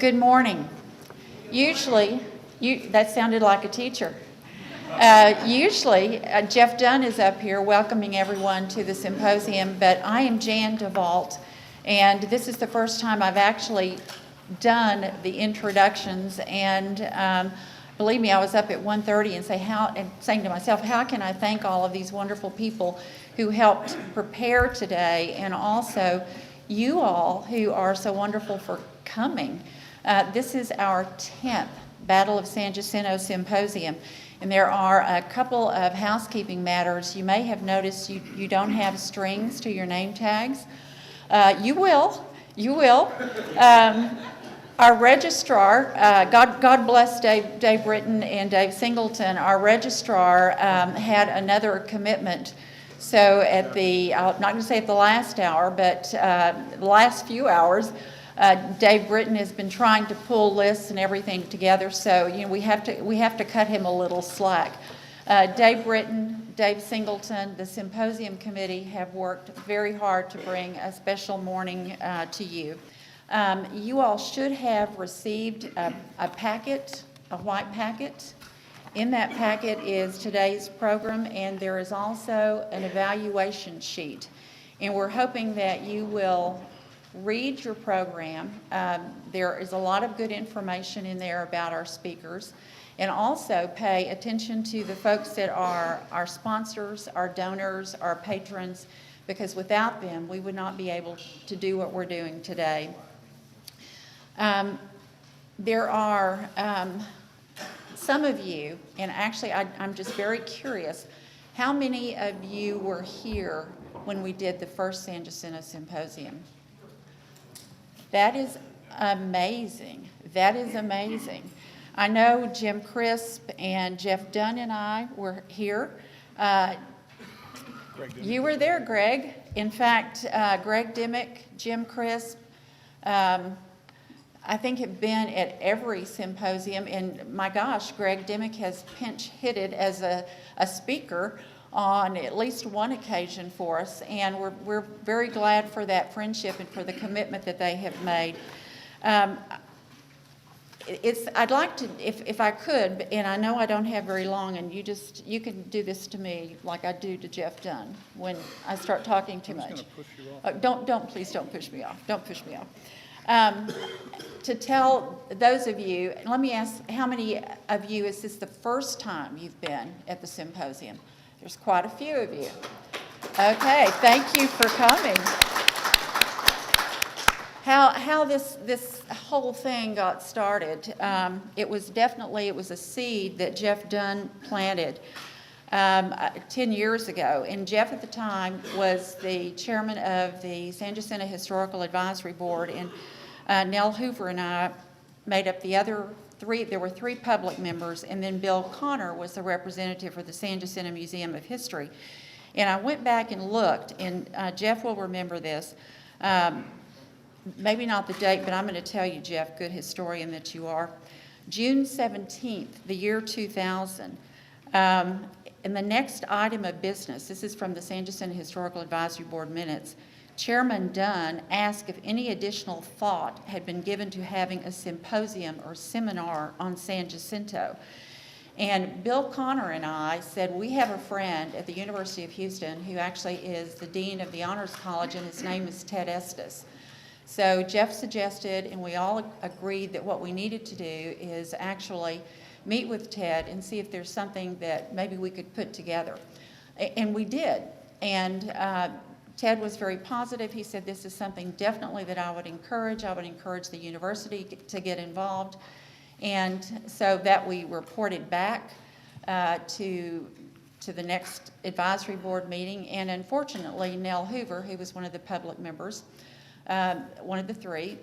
Good morning. Usually, that sounded like a teacher. Usually, Jeff Dunn is up here welcoming everyone to the symposium, but I am Jan DeVault, and this is the first time I've actually done the introductions, and believe me, I was up at 1:30 and saying to myself, how can I thank all of these wonderful people who helped prepare today, and also you all who are so wonderful for coming. This is our 10th Battle of San Jacinto Symposium, and there are a couple of housekeeping matters. You may have noticed you don't have strings to your name tags. You will. Our registrar, God bless Dave Britton and Dave Singleton, our registrar had another commitment. So at I'm not going to say at the last hour, but the last few hours, Dave Britton has been trying to pull lists and everything together. So we have to cut him a little slack. Dave Britton, Dave Singleton, the symposium committee have worked very hard to bring a special morning to you. You all should have received a packet, a white packet. In that packet is today's program, and there is also an evaluation sheet. And we're hoping that you will read your program. There is a lot of good information in there about our speakers, and also pay attention to the folks that are our sponsors, our donors, our patrons, because without them, we would not be able to do what we're doing today. There are some of you, and actually I'm just very curious, how many of you were here when we did the first San Jacinto Symposium? That is amazing. That is amazing. I know Jim Crisp and Jeff Dunn and I were here. You were there, Greg. In fact, Greg Dimmick, Jim Crisp, I think have been at every symposium, and my gosh, Greg Dimmick has pinch hitted as a speaker on at least one occasion for us, and we're very glad for that friendship and for the commitment that they have made. I'd like to, if I could, and I know I don't have very long, and you can do this to me like I do to Jeff Dunn when I start talking too much. Push you off. Please don't push me off. Don't push me off. To tell those of you, let me ask, how many of you, is this the first time you've been at the symposium? There's quite a few of you. Okay, thank you for coming. How this whole thing got started, it was a seed that Jeff Dunn planted 10 years ago. And Jeff at the time was the chairman of the San Jacinto Historical Advisory Board, and Nell Hoover and I made up the other three. There were three public members, and then Bill Connor was the representative for the San Jacinto Museum of History. And I went back and looked, and Jeff will remember this. Maybe not the date, but I'm going to tell you, Jeff, good historian that you are. June 17th, the year 2000. And the next item of business, this is from the San Jacinto Historical Advisory Board minutes, Chairman Dunn asked if any additional thought had been given to having a symposium or seminar on San Jacinto. And Bill Connor and I said, we have a friend at the University of Houston who actually is the dean of the Honors College, and his name is Ted Estes. So Jeff suggested, and we all agreed that what we needed to do is actually meet with Ted and see if there's something that maybe we could put together. And we did. And Ted was very positive. He said, this is something definitely that I would encourage. I would encourage the university to get involved. And so that we reported back to the next advisory board meeting. And unfortunately, Nell Hoover, who was one of the public members, one of the three,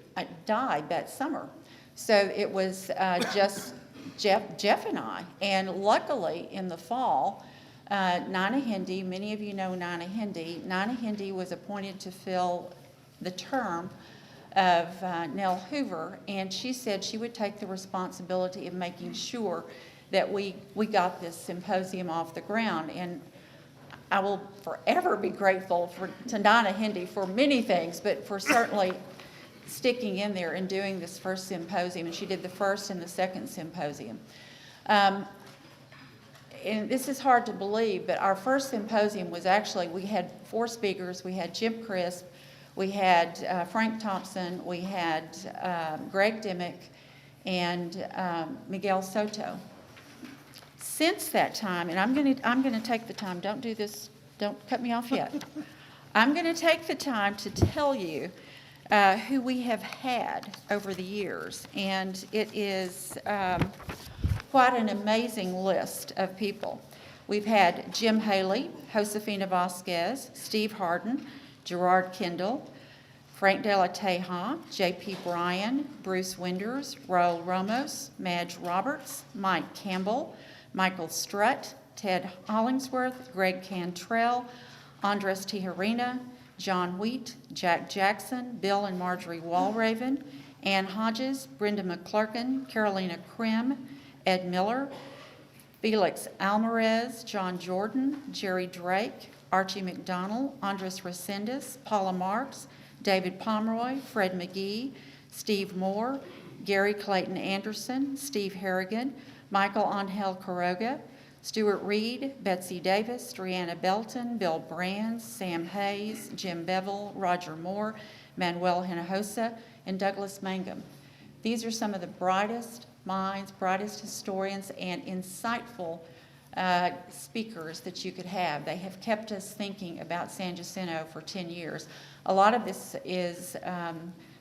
died that summer. So it was just Jeff and I. And luckily, in the fall, Nina Hindi, many of you know Nina Hindi. Nina Hindi was appointed to fill the term of Nell Hoover, and she said she would take the responsibility of making sure that we got this symposium off the ground. And I will forever be grateful to Nina Hindi for many things, but for certainly sticking in there and doing this first symposium, and she did the first and the second symposium. And this is hard to believe, but our first symposium was actually, we had 4 speakers. We had Jim Crisp, we had Frank Thompson, we had Greg Dimmick, and Miguel Soto. Since that time, and I'm going to take the time, don't do this, don't cut me off yet. I'm going to take the time to tell you who we have had over the years, and it is quite an amazing list of people. We've had Jim Haley, Josefina Vasquez, Steve Harden, Gerard Kendall, Frank De La Teja, J.P. Bryan, Bruce Winders, Raul Ramos, Madge Roberts, Mike Campbell, Michael Strutt, Ted Hollingsworth, Greg Cantrell, Andres Tijerina, John Wheat, Jack Jackson, Bill and Marjorie Walraven, Ann Hodges, Brenda McClurkin, Carolina Krim, Ed Miller, Felix Alvarez, John Jordan, Jerry Drake, Archie McDonald, Andres Resendez, Paula Marks, David Pomeroy, Fred McGee, Steve Moore, Gary Clayton Anderson, Steve Harrigan, Michael Angel Quiroga, Stuart Reed, Betsy Davis, Brianna Belton, Bill Brands, Sam Hayes, Jim Bevel, Roger Moore, Manuel Hinojosa, and Douglas Mangum. These are some of the brightest minds, brightest historians, and insightful speakers that you could have. They have kept us thinking about San Jacinto for 10 years. A lot of this is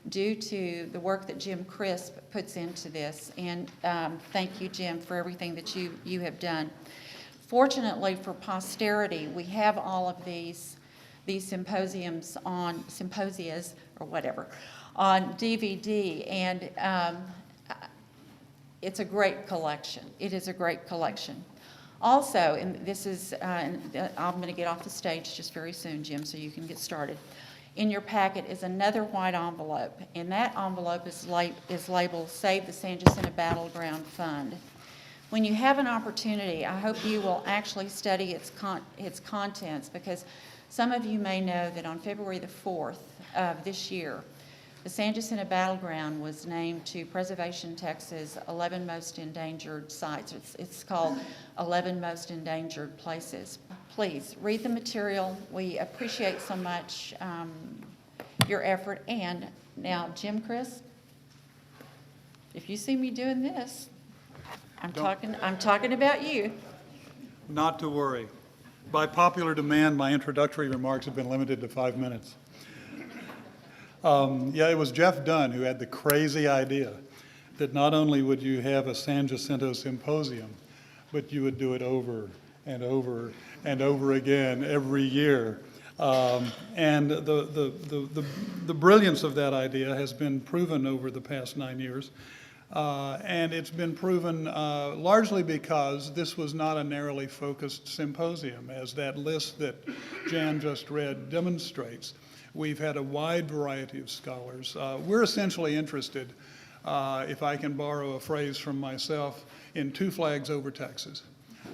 due to the work that Jim Crisp puts into this, and thank you, Jim, for everything that you have done. Fortunately for posterity, we have all of these symposiums on symposias or whatever on DVD, and it's a great collection. It is a great collection. Also, and this is, I'm going to get off the stage just very soon, Jim, so you can get started. In your packet is another white envelope, and that envelope is labeled Save the San Jacinto Battleground Fund. When you have an opportunity, I hope you will actually study its contents, because some of you may know that on February the 4th of this year, the San Jacinto Battleground was named to Preservation Texas' 11 Most Endangered Sites. It's called 11 Most Endangered Places. Please read the material. We appreciate so much your effort. And now, Jim Crisp, if you see me doing this, I'm talking about you. Not to worry. By popular demand, my introductory remarks have been limited to 5 minutes. Yeah, it was Jeff Dunn who had the crazy idea that not only would you have a San Jacinto Symposium, but you would do it over and over and over again every year. And the brilliance of that idea has been proven over the past 9 years. And it's been proven largely because this was not a narrowly focused symposium, as that list that Jan just read demonstrates. We've had a wide variety of scholars. We're essentially interested, if I can borrow a phrase from myself, in 2 flags over Texas.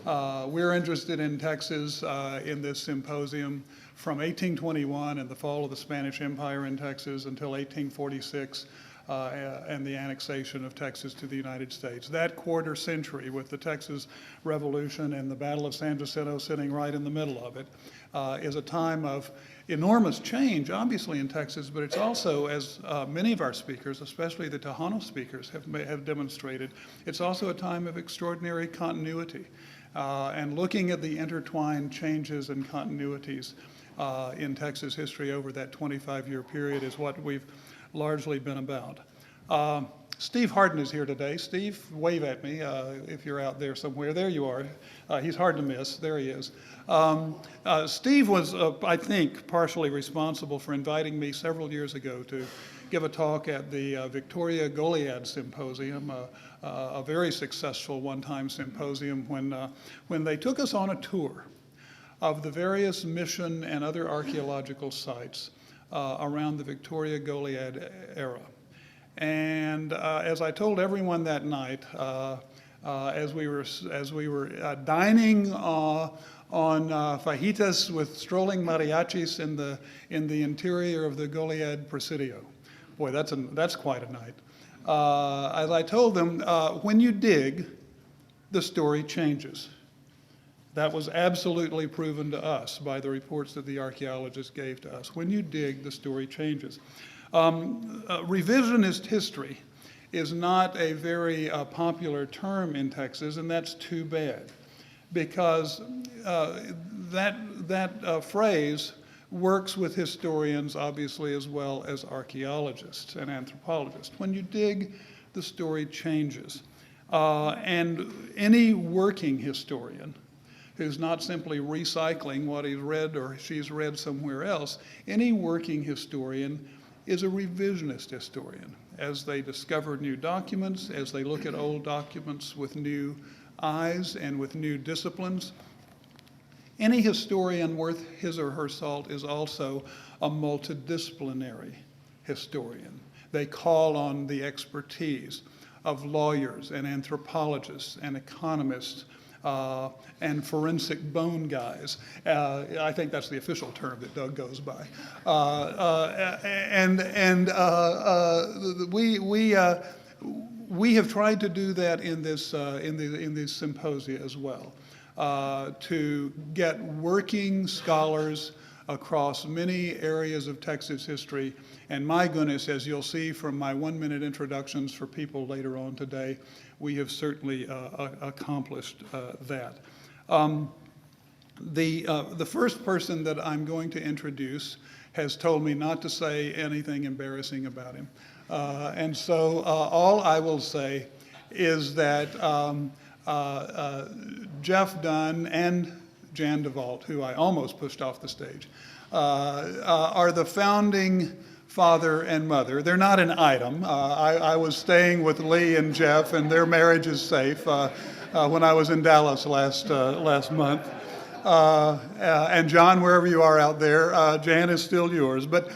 We're interested in Texas in this symposium from 1821 and the fall of the Spanish Empire in Texas until 1846 and the annexation of Texas to the United States. That quarter century with the Texas Revolution and the Battle of San Jacinto sitting right in the middle of it is a time of enormous change, obviously, in Texas, but it's also, as many of our speakers, especially the Tejano speakers, have demonstrated, it's also a time of extraordinary continuity. And looking at the intertwined changes and continuities in Texas history over that 25-year period is what we've largely been about. Steve Harden is here today. Steve, wave at me if you're out there somewhere. There you are. He's hard to miss. There he is. Steve was, I think, partially responsible for inviting me several years ago to give a talk at the Victoria Goliad Symposium, a very successful one-time symposium when they took us on a tour of the various mission and other archaeological sites around the Victoria Goliad era. And as I told everyone that night, as we were dining on fajitas with strolling mariachis in the interior of the Goliad Presidio, Boy, that's quite a night. As I told them, when you dig, the story changes. That was absolutely proven to us by the reports that the archaeologists gave to us. When you dig, the story changes. Revisionist history is not a very popular term in Texas, and that's too bad, because that phrase works with historians, obviously, as well as archaeologists and anthropologists. When you dig, the story changes. And any working historian who's not simply recycling what he's read or she's read somewhere else, any working historian is a revisionist historian. As they discover new documents, as they look at old documents with new eyes and with new disciplines, any historian worth his or her salt is also a multidisciplinary historian. They call on the expertise of lawyers and anthropologists and economists and forensic bone guys. I think that's the official term that Doug goes by. We have tried to do that in this symposia as well, to get working scholars across many areas of Texas history. And my goodness, as you'll see from my 1-minute introductions for people later on today, we have certainly accomplished that. The first person that I'm going to introduce has told me not to say anything embarrassing about him. And so all I will say is that Jeff Dunn and Jan DeVault, who I almost pushed off the stage, are the founding father and mother. They're not an item. I was staying with Lee and Jeff, and their marriage is safe, when I was in Dallas last month. And John, wherever you are out there, Jan is still yours. But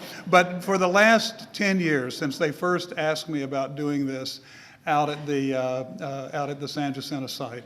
for the last 10 years, since they first asked me about doing this out at the San Jacinto site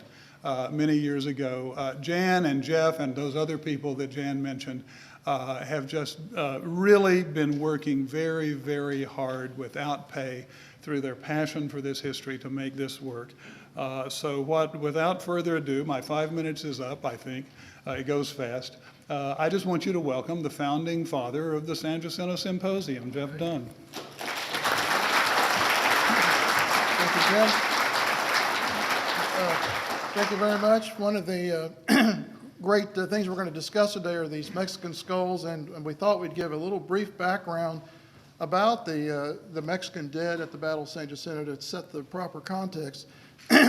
many years ago, Jan and Jeff and those other people that Jan mentioned have just really been working very, very hard without pay through their passion for this history to make this work. Without further ado, my 5 minutes is up, I think. It goes fast. I just want you to welcome the founding father of the San Jacinto Symposium, Jeff Dunn. Thank you, Jim. Thank you very much. One of the great things we're going to discuss today are these Mexican skulls, and we thought we'd give a little brief background about the Mexican dead at the Battle of San Jacinto to set the proper context.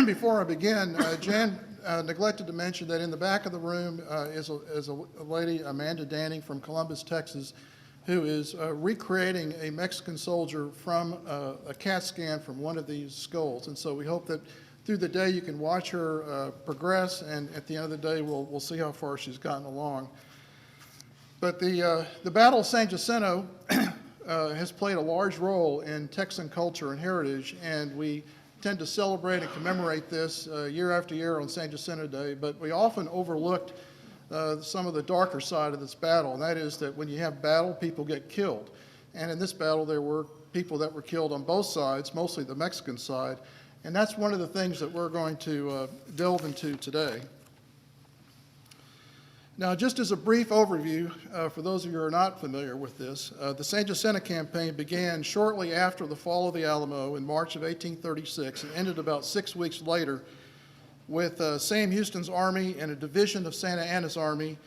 Before I begin, Jan neglected to mention that in the back of the room is a lady, Amanda Danning from Columbus, Texas, who is recreating a Mexican soldier from a CAT scan from one of these skulls. And so we hope that through the day you can watch her progress, and at the end of the day we'll see how far she's gotten along. But the Battle of San Jacinto has played a large role in Texan culture and heritage, and we tend to celebrate and commemorate this year after year on San Jacinto Day, but we often overlooked some of the darker side of this battle, and that is that when you have battle, people get killed. And in this battle, there were people that were killed on both sides, mostly the Mexican side, and that's one of the things that we're going to delve into today. Now, just as a brief overview, for those of you who are not familiar with this, the San Jacinto campaign began shortly after the fall of the Alamo in March of 1836 and ended about 6 weeks later with Sam Houston's army and a division of Santa Anna's army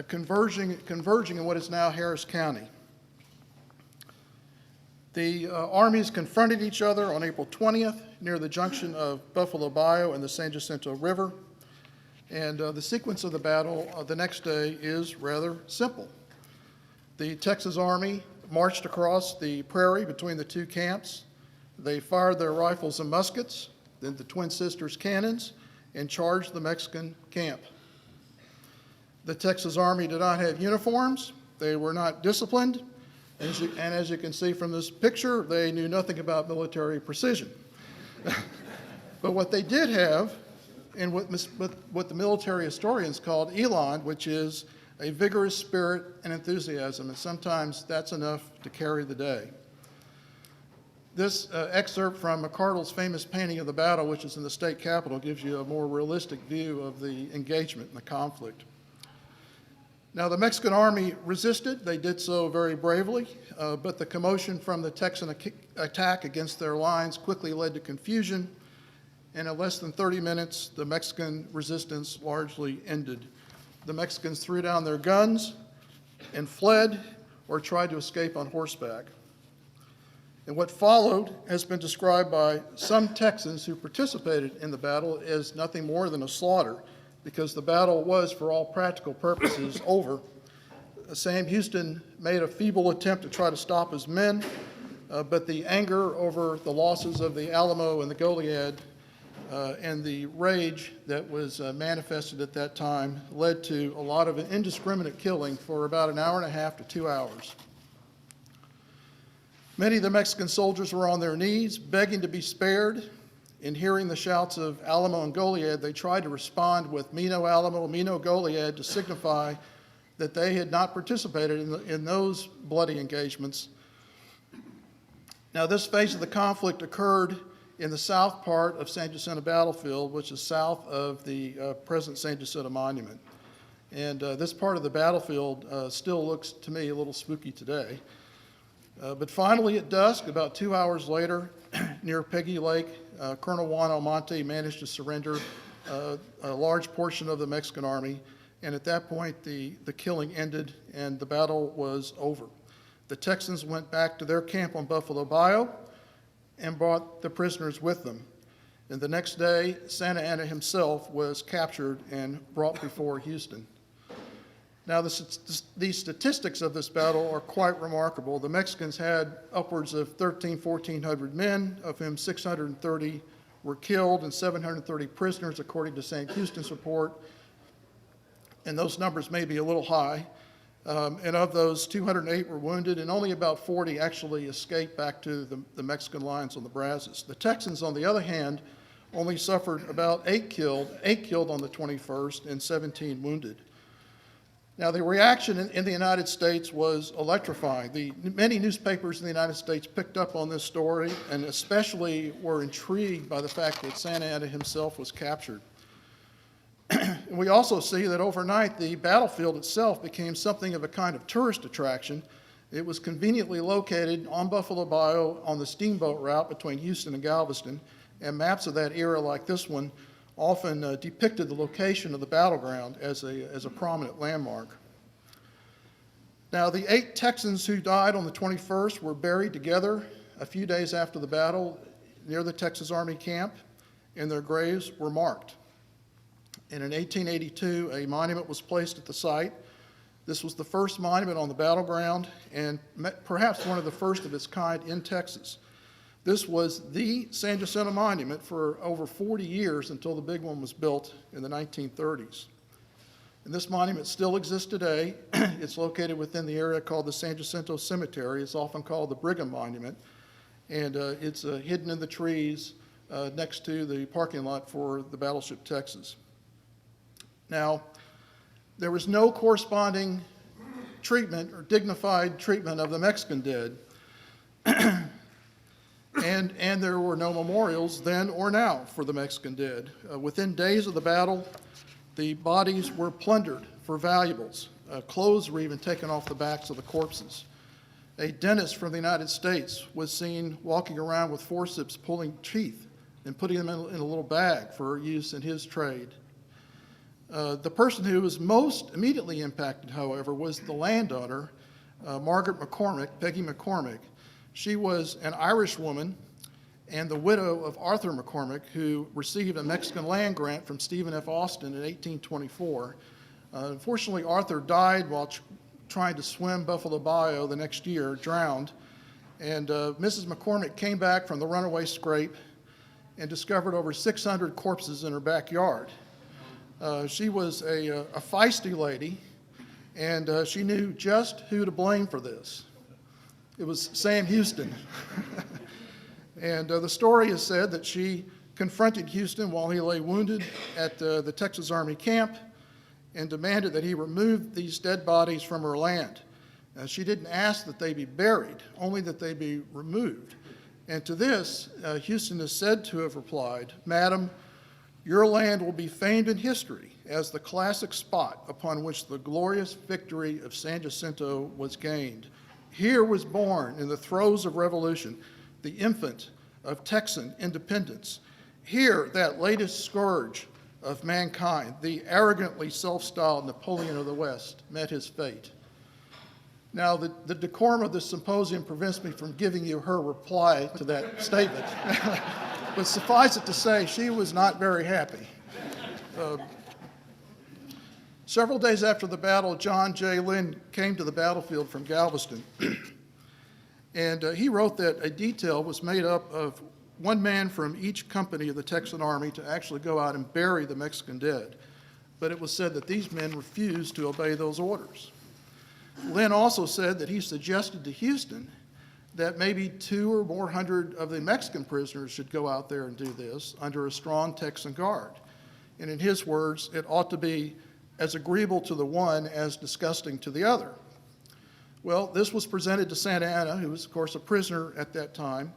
converging in what is now Harris County. The armies confronted each other on April 20th near the junction of Buffalo Bayou and the San Jacinto River. And the sequence of the battle the next day is rather simple. The Texas Army marched across the prairie between the two camps. They fired their rifles and muskets, then the Twin Sisters cannons, and charged the Mexican camp. The Texas Army did not have uniforms. They were not disciplined. And as you can see from this picture, they knew nothing about military precision. But what they did have, and what the military historians called elan, which is a vigorous spirit and enthusiasm, and sometimes that's enough to carry the day. This excerpt from McCardle's famous painting of the battle, which is in the state capitol, gives you a more realistic view of the engagement and the conflict. Now, the Mexican army resisted. They did so very bravely, but the commotion from the Texan attack against their lines quickly led to confusion, and in less than 30 minutes, the Mexican resistance largely ended. The Mexicans threw down their guns and fled or tried to escape on horseback. And what followed has been described by some Texans who participated in the battle as nothing more than a slaughter, because the battle was, for all practical purposes, over. Sam Houston made a feeble attempt to try to stop his men, but the anger over the losses of the Alamo and the Goliad and the rage that was manifested at that time led to a lot of indiscriminate killing for about an hour and a half to 2 hours. Many of the Mexican soldiers were on their knees, begging to be spared. In hearing the shouts of Alamo and Goliad, they tried to respond with "Me no Alamo, me no Goliad," to signify that they had not participated in those bloody engagements. Now, this phase of the conflict occurred in the south part of San Jacinto battlefield, which is south of the present San Jacinto monument. And this part of the battlefield still looks, to me, a little spooky today. But finally, at dusk, about 2 hours later, near Peggy Lake, Colonel Juan Almonte managed to surrender a large portion of the Mexican army, and at that point, the killing ended and the battle was over. The Texans went back to their camp on Buffalo Bayou and brought the prisoners with them. And the next day, Santa Anna himself was captured and brought before Houston. Now, the statistics of this battle are quite remarkable. The Mexicans had upwards of 1,400 men, of whom 630 were killed and 730 prisoners, according to St. Houston's report. And those numbers may be a little high. And of those, 208 were wounded, and only about 40 actually escaped back to the Mexican lines on the Brazos. The Texans, on the other hand, only suffered about 8 killed on the 21st, and 17 wounded. Now, the reaction in the United States was electrifying. Many newspapers in the United States picked up on this story and especially were intrigued by the fact that Santa Anna himself was captured. And we also see that overnight the battlefield itself became something of a kind of tourist attraction. It was conveniently located on Buffalo Bayou on the steamboat route between Houston and Galveston, and maps of that era like this one often depicted the location of the battleground as a prominent landmark. Now, the 8 Texans who died on the 21st were buried together a few days after the battle near the Texas Army camp, and their graves were marked. And in 1882, a monument was placed at the site. This was the first monument on the battleground and perhaps one of the first of its kind in Texas. This was the San Jacinto Monument for over 40 years until the big one was built in the 1930s. And this monument still exists today. It's located within the area called the San Jacinto Cemetery. It's often called the Brigham Monument. And it's hidden in the trees next to the parking lot for the battleship Texas. Now, there was no corresponding treatment or dignified treatment of the Mexican dead. And there were no memorials then or now for the Mexican dead. Within days of the battle, the bodies were plundered for valuables. Clothes were even taken off the backs of the corpses. A dentist from the United States was seen walking around with forceps pulling teeth and putting them in a little bag for use in his trade. The person who was most immediately impacted, however, was the landowner, Margaret McCormick, Peggy McCormick. She was an Irish woman and the widow of Arthur McCormick, who received a Mexican land grant from Stephen F. Austin in 1824. Unfortunately, Arthur died while trying to swim Buffalo Bayou the next year, drowned. And Mrs. McCormick came back from the runaway scrape and discovered over 600 corpses in her backyard. She was a feisty lady, and she knew just who to blame for this. It was Sam Houston. And the story is said that she confronted Houston while he lay wounded at the Texas Army camp and demanded that he remove these dead bodies from her land. She didn't ask that they be buried, only that they be removed. And to this, Houston is said to have replied, "Madam, your land will be famed in history as the classic spot upon which the glorious victory of San Jacinto was gained. Here was born, in the throes of revolution, the infant of Texan independence. Here, that latest scourge of mankind, the arrogantly self-styled Napoleon of the West, met his fate." Now, the decorum of this symposium prevents me from giving you her reply to that statement. But suffice it to say, she was not very happy. Several days after the battle, John J. Lynn came to the battlefield from Galveston. And he wrote that a detail was made up of one man from each company of the Texan Army to actually go out and bury the Mexican dead. But it was said that these men refused to obey those orders. Lynn also said that he suggested to Houston that maybe 200 or more of the Mexican prisoners should go out there and do this under a strong Texan guard. And in his words, it ought to be as agreeable to the one as disgusting to the other. Well, this was presented to Santa Anna, who was, of course, a prisoner at that time,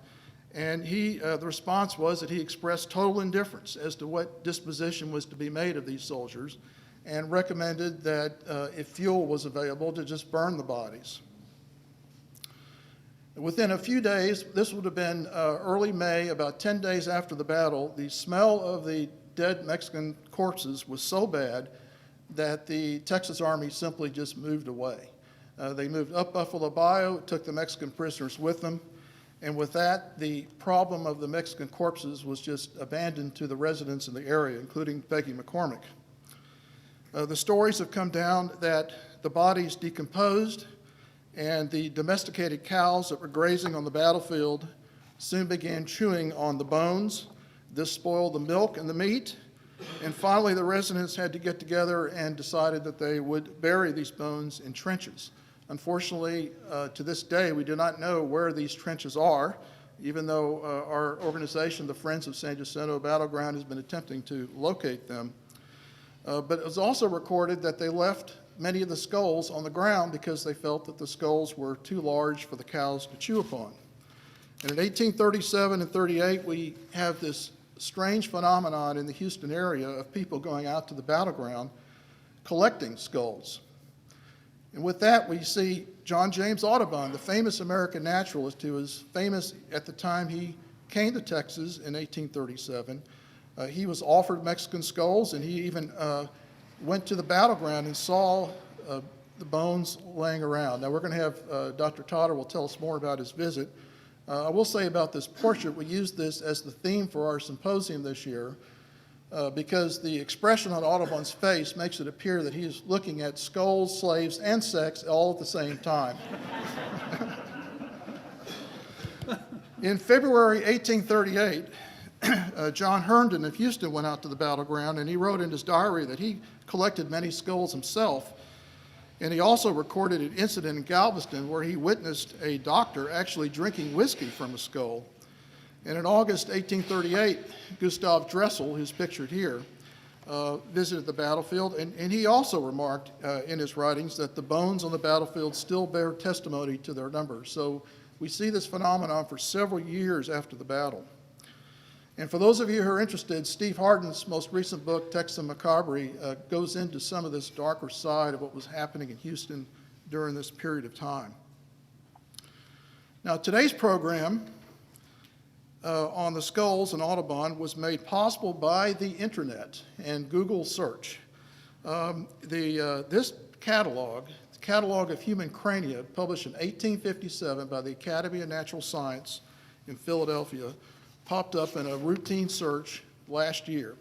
and the response was that he expressed total indifference as to what disposition was to be made of these soldiers, and recommended that if fuel was available, to just burn the bodies. Within a few days, this would have been early May, about 10 days after the battle, the smell of the dead Mexican corpses was so bad that the Texas Army simply just moved away. They moved up Buffalo Bayou, took the Mexican prisoners with them, and with that, the problem of the Mexican corpses was just abandoned to the residents in the area, including Peggy McCormick. The stories have come down that the bodies decomposed, and the domesticated cows that were grazing on the battlefield soon began chewing on the bones. This spoiled the milk and the meat, and finally the residents had to get together and decided that they would bury these bones in trenches. Unfortunately, to this day, we do not know where these trenches are, even though our organization, the Friends of San Jacinto Battleground, has been attempting to locate them. But it was also recorded that they left many of the skulls on the ground because they felt that the skulls were too large for the cows to chew upon. And in 1837 and 38, we have this strange phenomenon in the Houston area of people going out to the battleground collecting skulls. And with that, we see John James Audubon, the famous American naturalist who was famous at the time he came to Texas in 1837. He was offered Mexican skulls, and he even went to the battleground and saw the bones laying around. Now, we're going to have Dr. Totter will tell us more about his visit. I will say about this portrait, we used this as the theme for our symposium this year because the expression on Audubon's face makes it appear that he is looking at skulls, slaves, and sex all at the same time. In February 1838, John Herndon of Houston went out to the battleground, and he wrote in his diary that he collected many skulls himself. And he also recorded an incident in Galveston where he witnessed a doctor actually drinking whiskey from a skull. And in August 1838, Gustav Dressel, who's pictured here, visited the battlefield, and he also remarked in his writings that the bones on the battlefield still bear testimony to their number. So we see this phenomenon for several years after the battle. And for those of you who are interested, Steve Hardin's most recent book, Texan Macabre, goes into some of this darker side of what was happening in Houston during this period of time. Now, today's program on the skulls and Audubon was made possible by the internet and Google search. This catalog, the Catalog of Human Crania, published in 1857 by the Academy of Natural Science in Philadelphia, popped up in a routine search last year.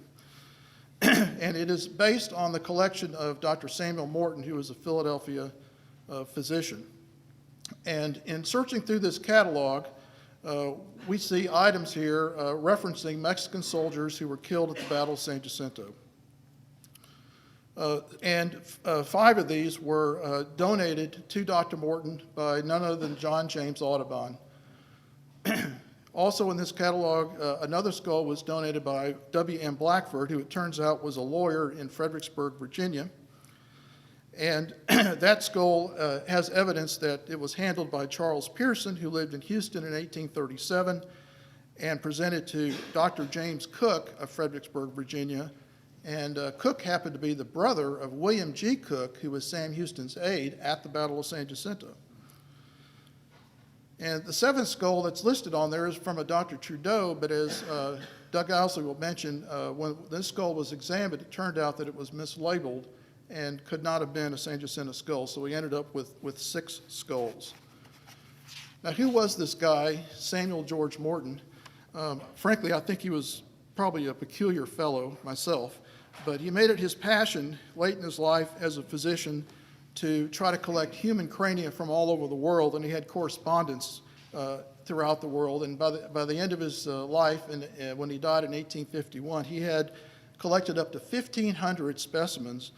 And it is based on the collection of Dr. Samuel Morton, who was a Philadelphia physician. And in searching through this catalog, we see items here referencing Mexican soldiers who were killed at the Battle of San Jacinto. And 5 of these were donated to Dr. Morton by none other than John James Audubon. Also in this catalog, another skull was donated by W.M. Blackford, who it turns out was a lawyer in Fredericksburg, Virginia. And that skull has evidence that it was handled by Charles Pearson, who lived in Houston in 1837, and presented to Dr. James Cook of Fredericksburg, Virginia. And Cook happened to be the brother of William G. Cook, who was Sam Houston's aide at the Battle of San Jacinto. And the seventh skull that's listed on there is from a Dr. Trudeau, but as Doug Owsley will mention, when this skull was examined, it turned out that it was mislabeled and could not have been a San Jacinto skull, so we ended up with 6 skulls. Now, who was this guy, Samuel George Morton? Frankly, I think he was probably a peculiar fellow myself, but he made it his passion late in his life as a physician to try to collect human crania from all over the world, and he had correspondence throughout the world. And by the end of his life, and when he died in 1851, he had collected up to 1,500 specimens.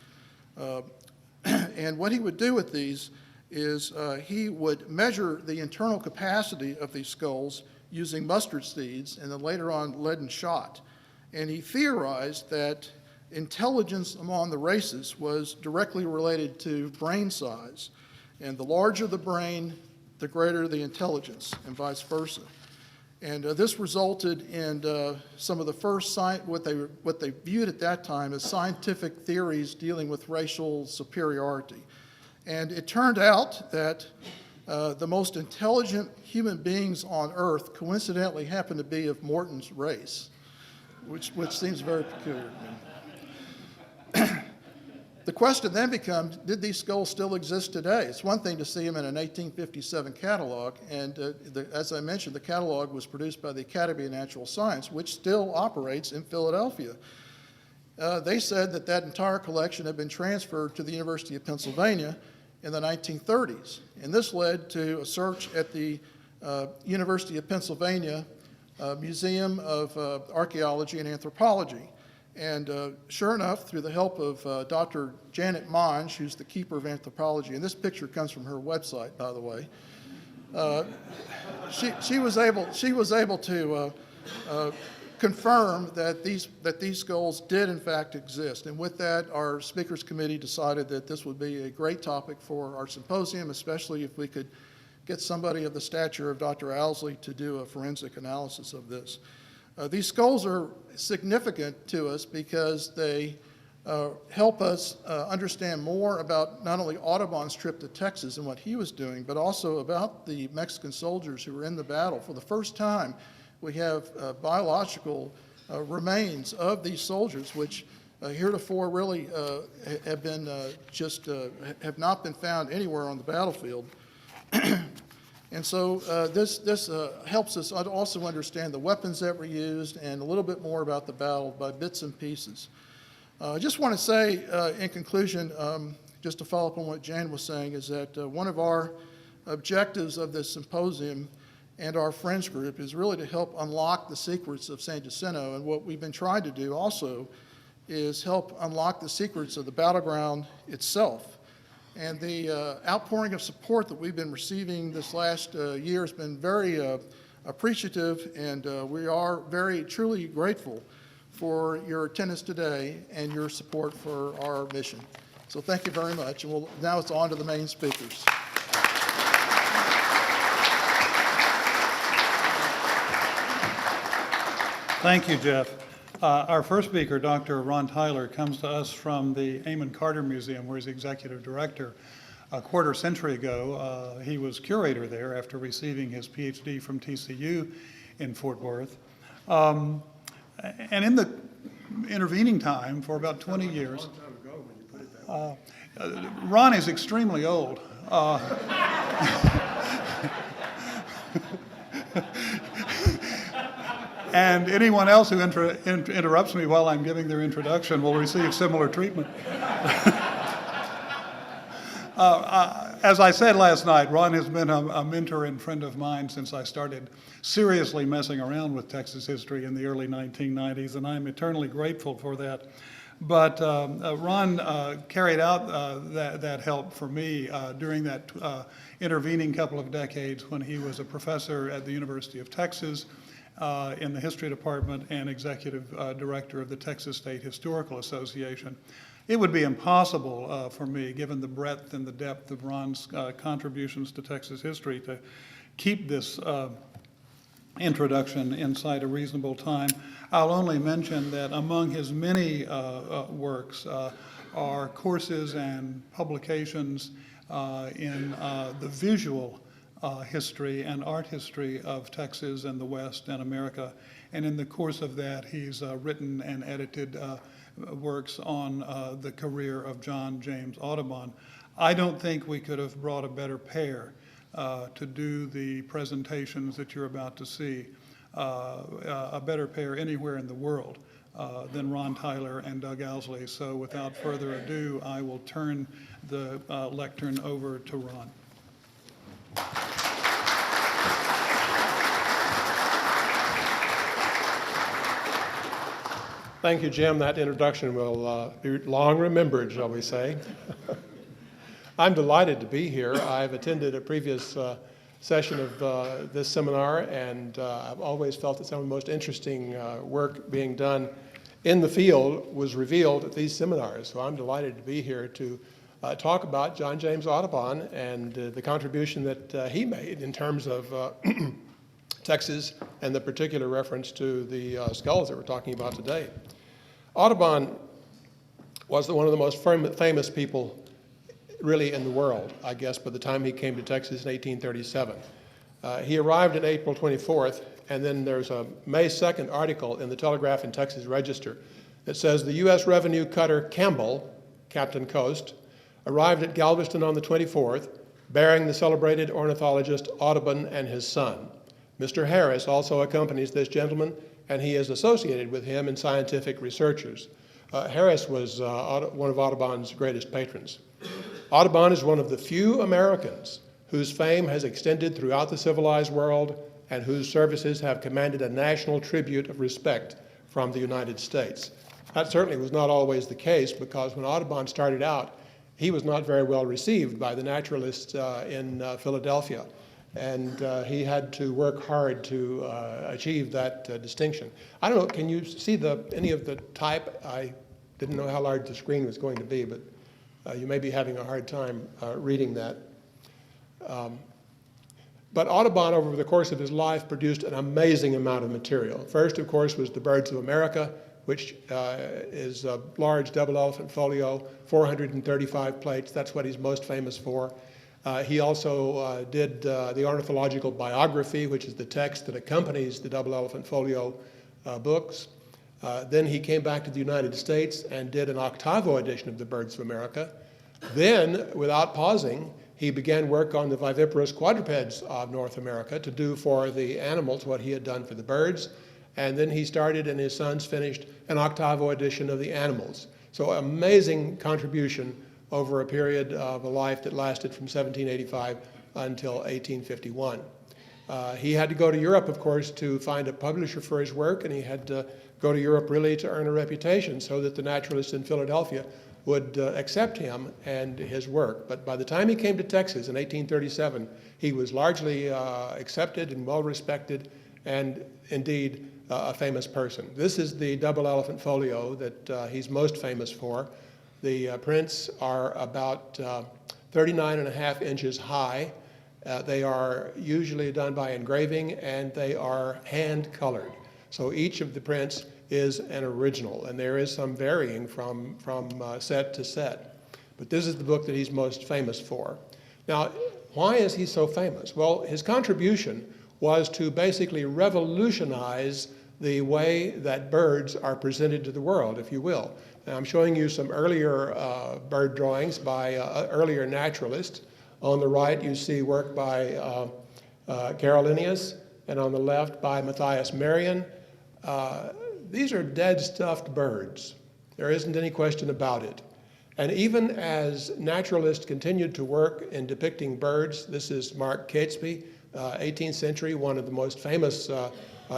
And what he would do with these is he would measure the internal capacity of these skulls using mustard seeds and then later on leaden shot. And he theorized that intelligence among the races was directly related to brain size. And the larger the brain, the greater the intelligence, and vice versa. And this resulted in some of the first what they viewed at that time as scientific theories dealing with racial superiority. And it turned out that the most intelligent human beings on Earth coincidentally happened to be of Morton's race, which seems very peculiar to me. The question then becomes, did these skulls still exist today? It's one thing to see them in an 1857 catalog, and as I mentioned, the catalog was produced by the Academy of Natural Science, which still operates in Philadelphia. They said that that entire collection had been transferred to the University of Pennsylvania in the 1930s, and this led to a search at the University of Pennsylvania Museum of Archaeology and Anthropology. And sure enough, through the help of Dr. Janet Monge, who's the keeper of anthropology, and this picture comes from her website, by the way, she was able to confirm that these skulls did in fact exist. And with that, our speakers committee decided that this would be a great topic for our symposium, especially if we could get somebody of the stature of Dr. Owsley to do a forensic analysis of this. These skulls are significant to us because they help us understand more about not only Audubon's trip to Texas and what he was doing, but also about the Mexican soldiers who were in the battle. For the first time, we have biological remains of these soldiers, which heretofore really have been have not been found anywhere on the battlefield. And so this helps us also understand the weapons that were used and a little bit more about the battle by bits and pieces. I just want to say in conclusion, just to follow up on what Jan was saying, is that one of our objectives of this symposium and our friends group is really to help unlock the secrets of San Jacinto. And what we've been trying to do also is help unlock the secrets of the battleground itself. And the outpouring of support that we've been receiving this last year has been very appreciative, and we are very truly grateful for your attendance today and your support for our mission. So thank you very much, and now it's on to the main speakers. Thank you, Jeff. Our first speaker, Dr. Ron Tyler, comes to us from the Amon Carter Museum, where he's the executive director. A quarter century ago, he was curator there after receiving his PhD from TCU in Fort Worth. And in the intervening time, for about 20 years, Ron is extremely old. And anyone else who interrupts me while I'm giving their introduction will receive similar treatment. As I said last night, Ron has been a mentor and friend of mine since I started seriously messing around with Texas history in the early 1990s, and I'm eternally grateful for that. But Ron carried out that help for me during that intervening couple of decades when he was a professor at the University of Texas in the history department and executive director of the Texas State Historical Association. It would be impossible for me, given the breadth and the depth of Ron's contributions to Texas history, to keep this introduction inside a reasonable time. I'll only mention that among his many works are courses and publications in the visual history and art history of Texas and the West and America. And in the course of that, he's written and edited works on the career of John James Audubon. I don't think we could have brought a better pair to do the presentations that you're about to see, a better pair anywhere in the world than Ron Tyler and Doug Owsley. So without further ado, I will turn the lectern over to Ron. Thank you, Jim. That introduction will be long remembered, shall we say. I'm delighted to be here. I've attended a previous session of this seminar, and I've always felt that some of the most interesting work being done in the field was revealed at these seminars. So I'm delighted to be here to talk about John James Audubon and the contribution that he made in terms of Texas and the particular reference to the skulls that we're talking about today. Audubon was one of the most famous people really in the world, I guess, by the time he came to Texas in 1837. He arrived on April 24th, and then there's a May 2nd article in the Telegraph and Texas Register that says the U.S. Revenue cutter Campbell, Captain Coast, arrived at Galveston on the 24th, bearing the celebrated ornithologist Audubon and his son. Mr. Harris also accompanies this gentleman, and he is associated with him in scientific researches. Harris was one of Audubon's greatest patrons. Audubon is one of the few Americans whose fame has extended throughout the civilized world and whose services have commanded a national tribute of respect from the United States. That certainly was not always the case, because when Audubon started out, he was not very well received by the naturalists in Philadelphia. And he had to work hard to achieve that distinction. I don't know, can you see any of the type? I didn't know how large the screen was going to be, but you may be having a hard time reading that. But Audubon, over the course of his life, produced an amazing amount of material. First, of course, was The Birds of America, which is a large double elephant folio, 435 plates. That's what he's most famous for. He also did the Ornithological Biography, which is the text that accompanies the Double Elephant Folio books. Then he came back to the United States and did an octavo edition of the Birds of America. Then, without pausing, he began work on the viviparous quadrupeds of North America to do for the animals what he had done for the birds. And then he started, and his sons finished, an octavo edition of the animals. So amazing contribution over a period of a life that lasted from 1785 until 1851. He had to go to Europe, of course, to find a publisher for his work, and he had to go to Europe really to earn a reputation so that the naturalists in Philadelphia would accept him and his work. But by the time he came to Texas in 1837, he was largely accepted and well respected, and indeed a famous person. This is the Double Elephant Folio that he's most famous for. The prints are about 39.5 inches high. They are usually done by engraving, and they are hand-colored. So each of the prints is an original, and there is some varying from set to set. But this is the book that he's most famous for. Now, why is he so famous? Well, his contribution was to basically revolutionize the way that birds are presented to the world, if you will. Now, I'm showing you some earlier bird drawings by earlier naturalists. On the right, you see work by Carolinius, and on the left by Matthias Marion. These are dead stuffed birds. There isn't any question about it. And even as naturalists continued to work in depicting birds, this is Mark Catesby, 18th century, one of the most famous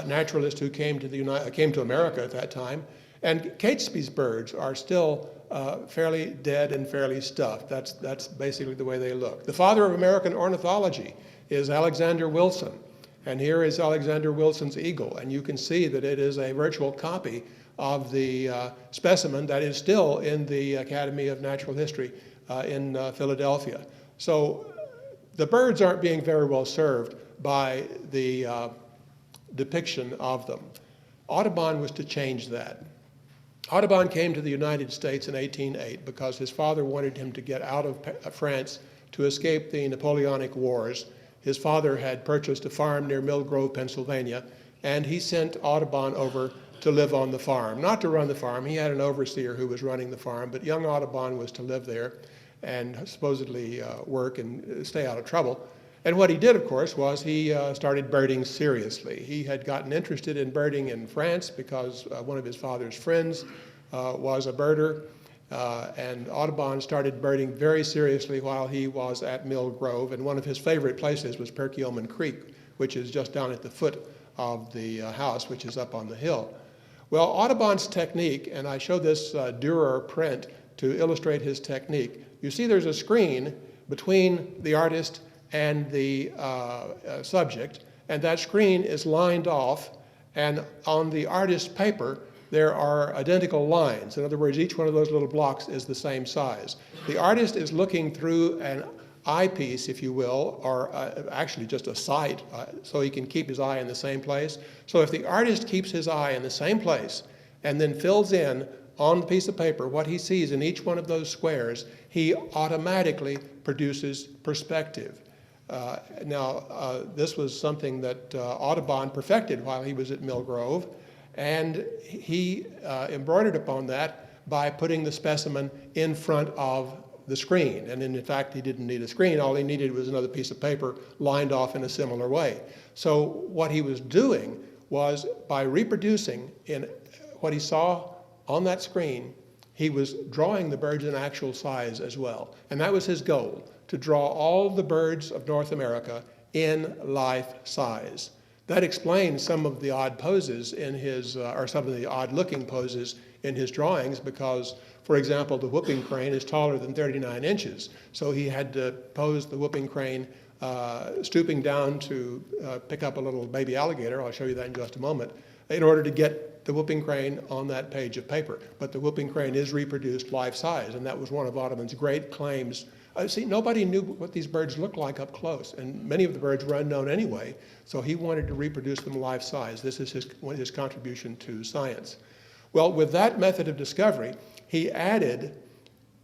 naturalists who came to America at that time. And Catesby's birds are still fairly dead and fairly stuffed. That's basically the way they look. The father of American ornithology is Alexander Wilson. And here is Alexander Wilson's eagle. And you can see that it is a virtual copy of the specimen that is still in the Academy of Natural History in Philadelphia. So the birds aren't being very well served by the depiction of them. Audubon was to change that. Audubon came to the United States in 1808 because his father wanted him to get out of France to escape the Napoleonic Wars. His father had purchased a farm near Mill Grove, Pennsylvania, and he sent Audubon over to live on the farm. Not to run the farm, he had an overseer who was running the farm, but young Audubon was to live there and supposedly work and stay out of trouble. And what he did, of course, was he started birding seriously. He had gotten interested in birding in France because one of his father's friends was a birder, and Audubon started birding very seriously while he was at Mill Grove, and one of his favorite places was Perkiomen Creek, which is just down at the foot of the house, which is up on the hill. Well, Audubon's technique, and I show this Dürer print to illustrate his technique. You see there's a screen between the artist and the subject, and that screen is lined off, and on the artist's paper there are identical lines. In other words, each one of those little blocks is the same size. The artist is looking through an eyepiece, if you will, or actually just a sight, so he can keep his eye in the same place. So if the artist keeps his eye in the same place and then fills in on the piece of paper what he sees in each one of those squares, he automatically produces perspective. This was something that Audubon perfected while he was at Mill Grove, and he embroidered upon that by putting the specimen in front of the screen. And in fact, he didn't need a screen. All he needed was another piece of paper lined off in a similar way. So what he was doing was, by reproducing in what he saw on that screen, he was drawing the birds in actual size as well. And that was his goal, to draw all the birds of North America in life size. That explains some of the odd poses in his, or some of the odd looking poses in his drawings, because, for example, the whooping crane is taller than 39 inches. So he had to pose the whooping crane stooping down to pick up a little baby alligator, I'll show you that in just a moment, in order to get the whooping crane on that page of paper. But the whooping crane is reproduced life size, and that was one of Audubon's great claims. See, nobody knew what these birds looked like up close, and many of the birds were unknown anyway, so he wanted to reproduce them life size. This is his contribution to science. Well, with that method of discovery, he added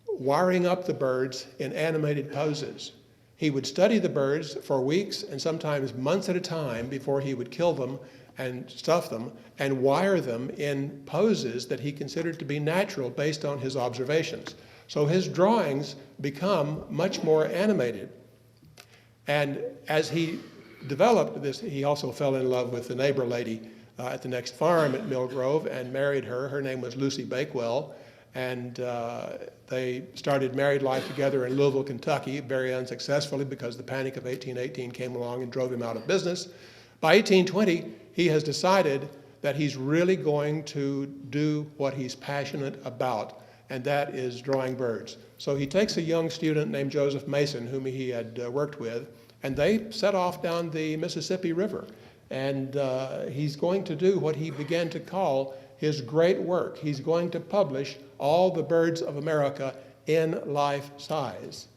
wiring up the birds in animated poses. He would study the birds for weeks and sometimes months at a time before he would kill them and stuff them and wire them in poses that he considered to be natural based on his observations. So his drawings become much more animated. And as he developed this, he also fell in love with the neighbor lady at the next farm at Mill Grove and married her. Her name was Lucy Bakewell. And they started married life together in Louisville, Kentucky, very unsuccessfully because the Panic of 1818 came along and drove him out of business. By 1820, he has decided that he's really going to do what he's passionate about, and that is drawing birds. So he takes a young student named Joseph Mason, whom he had worked with, and they set off down the Mississippi River. And he's going to do what he began to call his great work. He's going to publish all the birds of America in life size.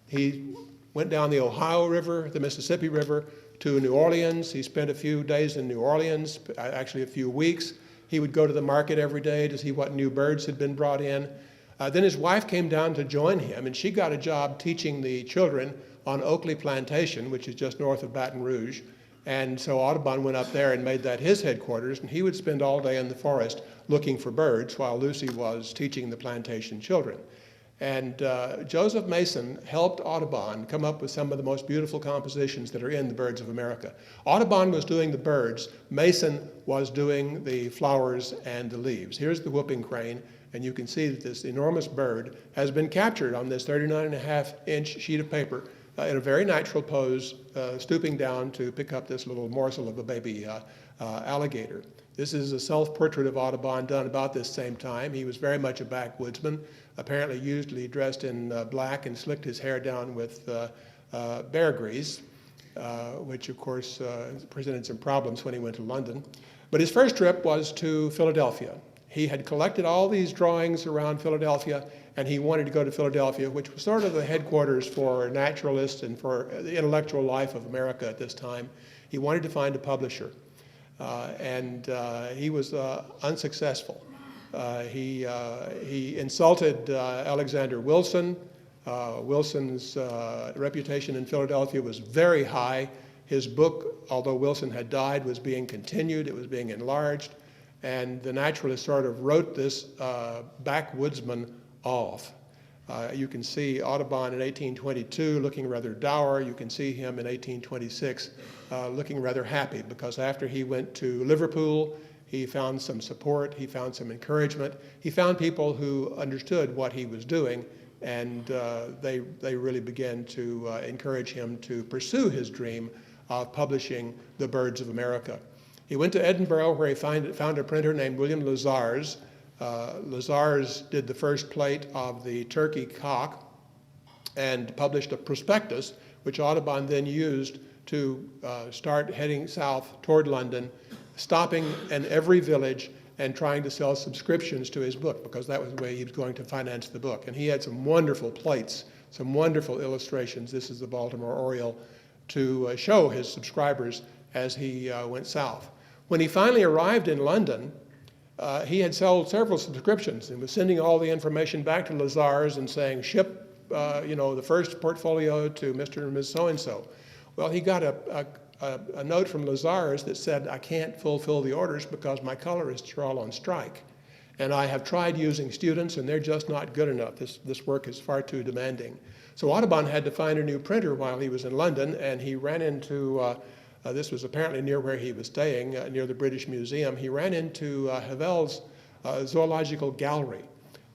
He went down the Ohio River, the Mississippi River, to New Orleans. He spent a few days in New Orleans, actually a few weeks. He would go to the market every day to see what new birds had been brought in. Then his wife came down to join him, and she got a job teaching the children on Oakley Plantation, which is just north of Baton Rouge. And so Audubon went up there and made that his headquarters, and he would spend all day in the forest looking for birds while Lucy was teaching the plantation children. And Joseph Mason helped Audubon come up with some of the most beautiful compositions that are in the Birds of America. Audubon was doing the birds, Mason was doing the flowers and the leaves. Here's the whooping crane, and you can see that this enormous bird has been captured on this 39.5-inch sheet of paper in a very natural pose, stooping down to pick up this little morsel of a baby alligator. This is a self-portrait of Audubon done about this same time. He was very much a backwoodsman, apparently usually dressed in black and slicked his hair down with bear grease. which of course presented some problems when he went to London. But his first trip was to Philadelphia. He had collected all these drawings around Philadelphia, and he wanted to go to Philadelphia, which was sort of the headquarters for naturalists and for the intellectual life of America at this time. He wanted to find a publisher, and he was unsuccessful. He insulted Alexander Wilson. Wilson's reputation in Philadelphia was very high. His book, although Wilson had died, was being continued. It was being enlarged. And the naturalist sort of wrote this backwoodsman off. You can see Audubon in 1822 looking rather dour. You can see him in 1826 looking rather happy, because after he went to Liverpool, he found some support, he found some encouragement. He found people who understood what he was doing, and they really began to encourage him to pursue his dream of publishing The Birds of America. He went to Edinburgh, where he found a printer named William Lazars. Lazars did the first plate of the turkey cock and published a prospectus, which Audubon then used to start heading south toward London, stopping in every village and trying to sell subscriptions to his book, because that was the way he was going to finance the book. And he had some wonderful plates, some wonderful illustrations. This is the Baltimore Oriole, to show his subscribers as he went south. When he finally arrived in London, he had sold several subscriptions and was sending all the information back to Lazars and saying, ship the first portfolio to Mr. and Ms. So-and-so. Well, he got a note from Lazars that said, I can't fulfill the orders because my colorists are all on strike. And I have tried using students, and they're just not good enough. This work is far too demanding. So Audubon had to find a new printer while he was in London, and he ran into, this was apparently near where he was staying, near the British Museum. He ran into Havel's Zoological Gallery.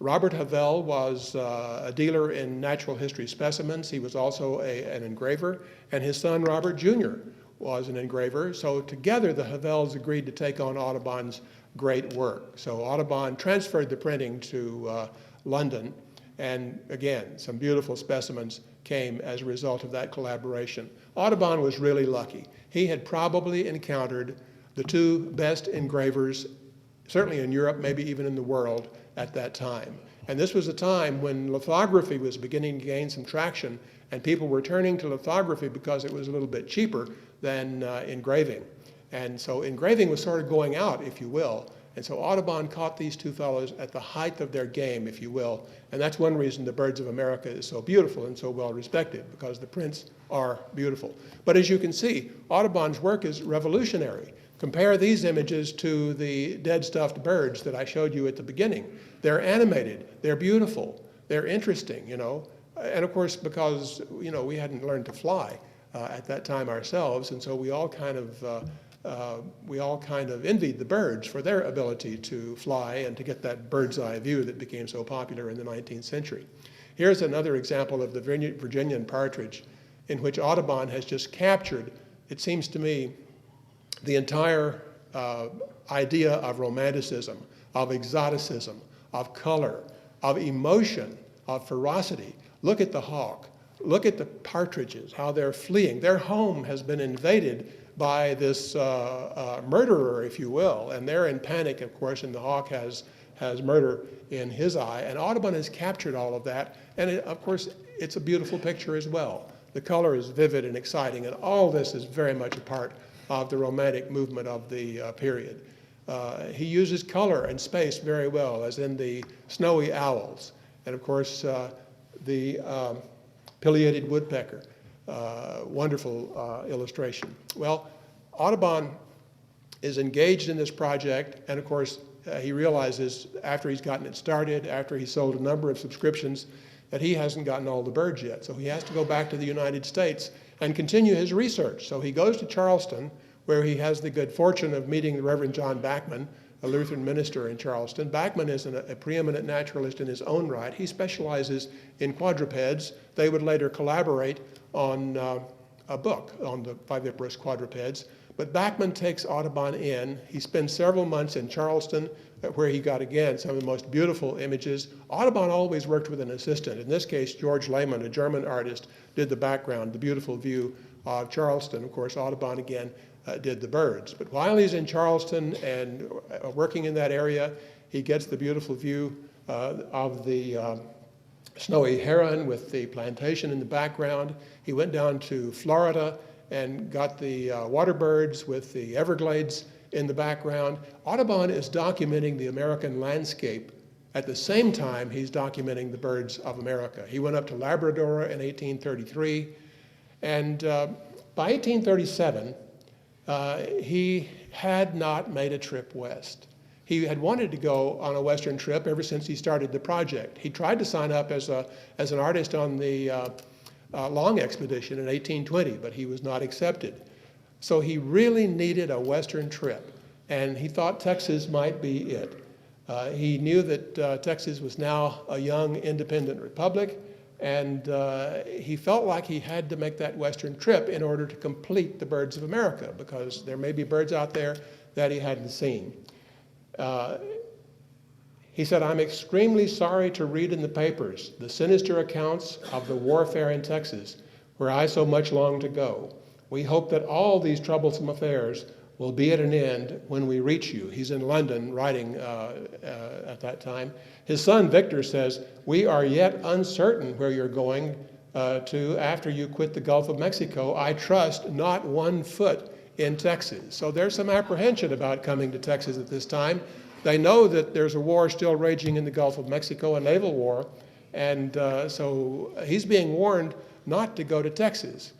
Robert Havel was a dealer in natural history specimens. He was also an engraver, and his son Robert Jr. was an engraver. So together the Havels agreed to take on Audubon's great work. So Audubon transferred the printing to London, and again, some beautiful specimens came as a result of that collaboration. Audubon was really lucky. He had probably encountered the two best engravers, certainly in Europe, maybe even in the world at that time. And this was a time when lithography was beginning to gain some traction, and people were turning to lithography because it was a little bit cheaper than engraving. And so engraving was sort of going out, if you will. And so Audubon caught these two fellows at the height of their game, if you will. And that's one reason The Birds of America is so beautiful and so well respected, because the prints are beautiful. But as you can see, Audubon's work is revolutionary. Compare these images to the dead stuffed birds that I showed you at the beginning. They're animated, they're beautiful, they're interesting, And of course, because, we hadn't learned to fly at that time ourselves, and so we all kind of envied the birds for their ability to fly and to get that bird's eye view that became so popular in the 19th century. Here's another example of the Virginian partridge, in which Audubon has just captured, it seems to me, the entire idea of romanticism, of exoticism, of color, of emotion, of ferocity. Look at the hawk. Look at the partridges, how they're fleeing. Their home has been invaded by this murderer, if you will, and they're in panic, of course, and the hawk has murder in his eye. And Audubon has captured all of that, and of course, it's a beautiful picture as well. The color is vivid and exciting, and all this is very much a part of the romantic movement of the period. He uses color and space very well, as in the snowy owls, and of course, the pileated woodpecker. Wonderful illustration. Well, Audubon is engaged in this project, and of course, he realizes after he's gotten it started, after he sold a number of subscriptions, that he hasn't gotten all the birds yet. So he has to go back to the United States and continue his research. So he goes to Charleston, where he has the good fortune of meeting the Reverend John Bachman, a Lutheran minister in Charleston. Bachman is a preeminent naturalist in his own right. He specializes in quadrupeds. They would later collaborate on a book on the viviparous quadrupeds. But Bachman takes Audubon in. He spends several months in Charleston, where he got, again, some of the most beautiful images. Audubon always worked with an assistant. In this case, George Lehmann, a German artist, did the background, the beautiful view of Charleston. Of course, Audubon again did the birds. But while he's in Charleston and working in that area, he gets the beautiful view of the snowy heron with the plantation in the background. He went down to Florida and got the water birds with the Everglades in the background. Audubon is documenting the American landscape at the same time he's documenting the birds of America. He went up to Labrador in 1833, and by 1837, he had not made a trip west. He had wanted to go on a western trip ever since he started the project. He tried to sign up as an artist on the Long expedition in 1820, but he was not accepted. So he really needed a western trip, and he thought Texas might be it. He knew that Texas was now a young independent republic, and he felt like he had to make that western trip in order to complete the birds of America, because there may be birds out there that he hadn't seen. He said, "I'm extremely sorry to read in the papers the sinister accounts of the warfare in Texas, where I so much long to go. We hope that all these troublesome affairs will be at an end when we reach you." He's in London writing at that time. His son Victor says, "We are yet uncertain where you're going to after you quit the Gulf of Mexico. I trust not 1 foot in Texas." So there's some apprehension about coming to Texas at this time. They know that there's a war still raging in the Gulf of Mexico, a naval war, and so he's being warned not to go to Texas.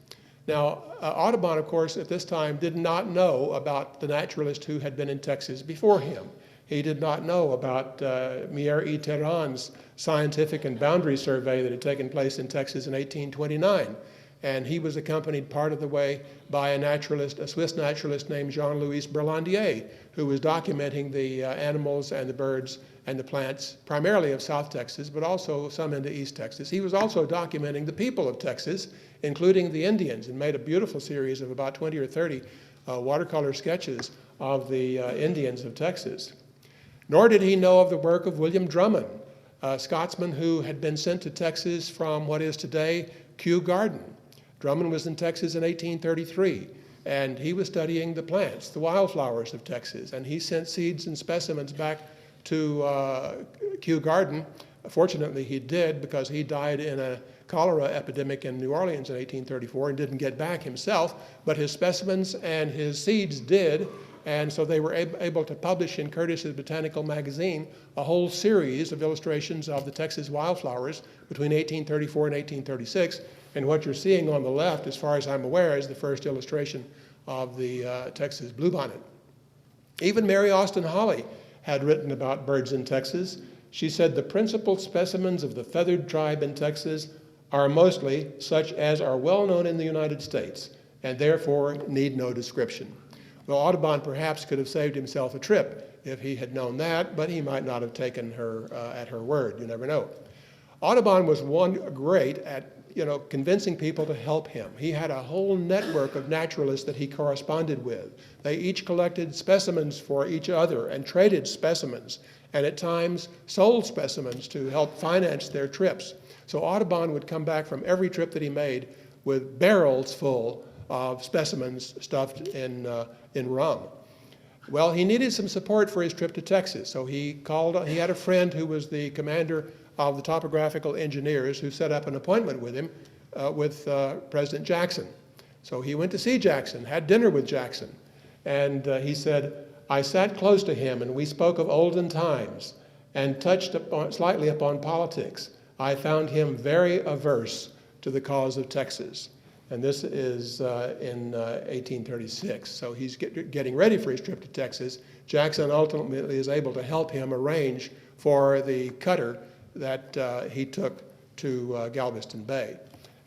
Now, Audubon, of course, at this time did not know about the naturalist who had been in Texas before him. He did not know about Mier y Terran's scientific and boundary survey that had taken place in Texas in 1829. And he was accompanied part of the way by a Swiss naturalist named Jean-Louis Berlandier, who was documenting the animals and the birds and the plants, primarily of South Texas, but also some into East Texas. He was also documenting the people of Texas, including the Indians, and made a beautiful series of about 20 or 30 watercolor sketches of the Indians of Texas. Nor did he know of the work of William Drummond, a Scotsman who had been sent to Texas from what is today Kew Garden. Drummond was in Texas in 1833, and he was studying the plants, the wildflowers of Texas, and he sent seeds and specimens back to Kew Garden. Fortunately, he did, because he died in a cholera epidemic in New Orleans in 1834 and didn't get back himself, but his specimens and his seeds did, and so they were able to publish in Curtis's Botanical Magazine a whole series of illustrations of the Texas wildflowers between 1834 and 1836. And what you're seeing on the left, as far as I'm aware, is the first illustration of the Texas bluebonnet. Even Mary Austin Holly had written about birds in Texas. She said, "The principal specimens of the feathered tribe in Texas are mostly such as are well known in the United States, and therefore need no description." Well, Audubon perhaps could have saved himself a trip if he had known that, but he might not have taken her at her word. You never know. Audubon was great at convincing people to help him. He had a whole network of naturalists that he corresponded with. They each collected specimens for each other and traded specimens, and at times sold specimens to help finance their trips. So Audubon would come back from every trip that he made with barrels full of specimens stuffed in rum. Well, he needed some support for his trip to Texas, so he had a friend who was the commander of the topographical engineers, who set up an appointment with him with President Jackson. So he went to see Jackson, had dinner with Jackson, and he said, "I sat close to him and we spoke of olden times and touched slightly upon politics. I found him very averse to the cause of Texas." And this is in 1836. So he's getting ready for his trip to Texas. Jackson ultimately is able to help him arrange for the cutter that he took to Galveston Bay.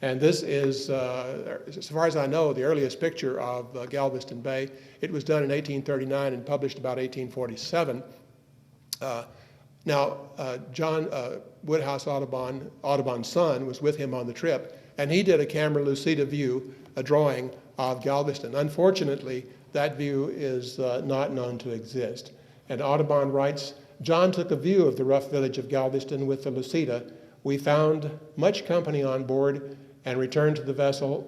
And this is, as far as I know, the earliest picture of Galveston Bay. It was done in 1839 and published about 1847. Now, John Woodhouse Audubon, Audubon's son, was with him on the trip, and he did a camera lucida view, a drawing of Galveston. Unfortunately, that view is not known to exist. And Audubon writes, "John took a view of the rough village of Galveston with the lucida. We found much company on board and returned to the vessel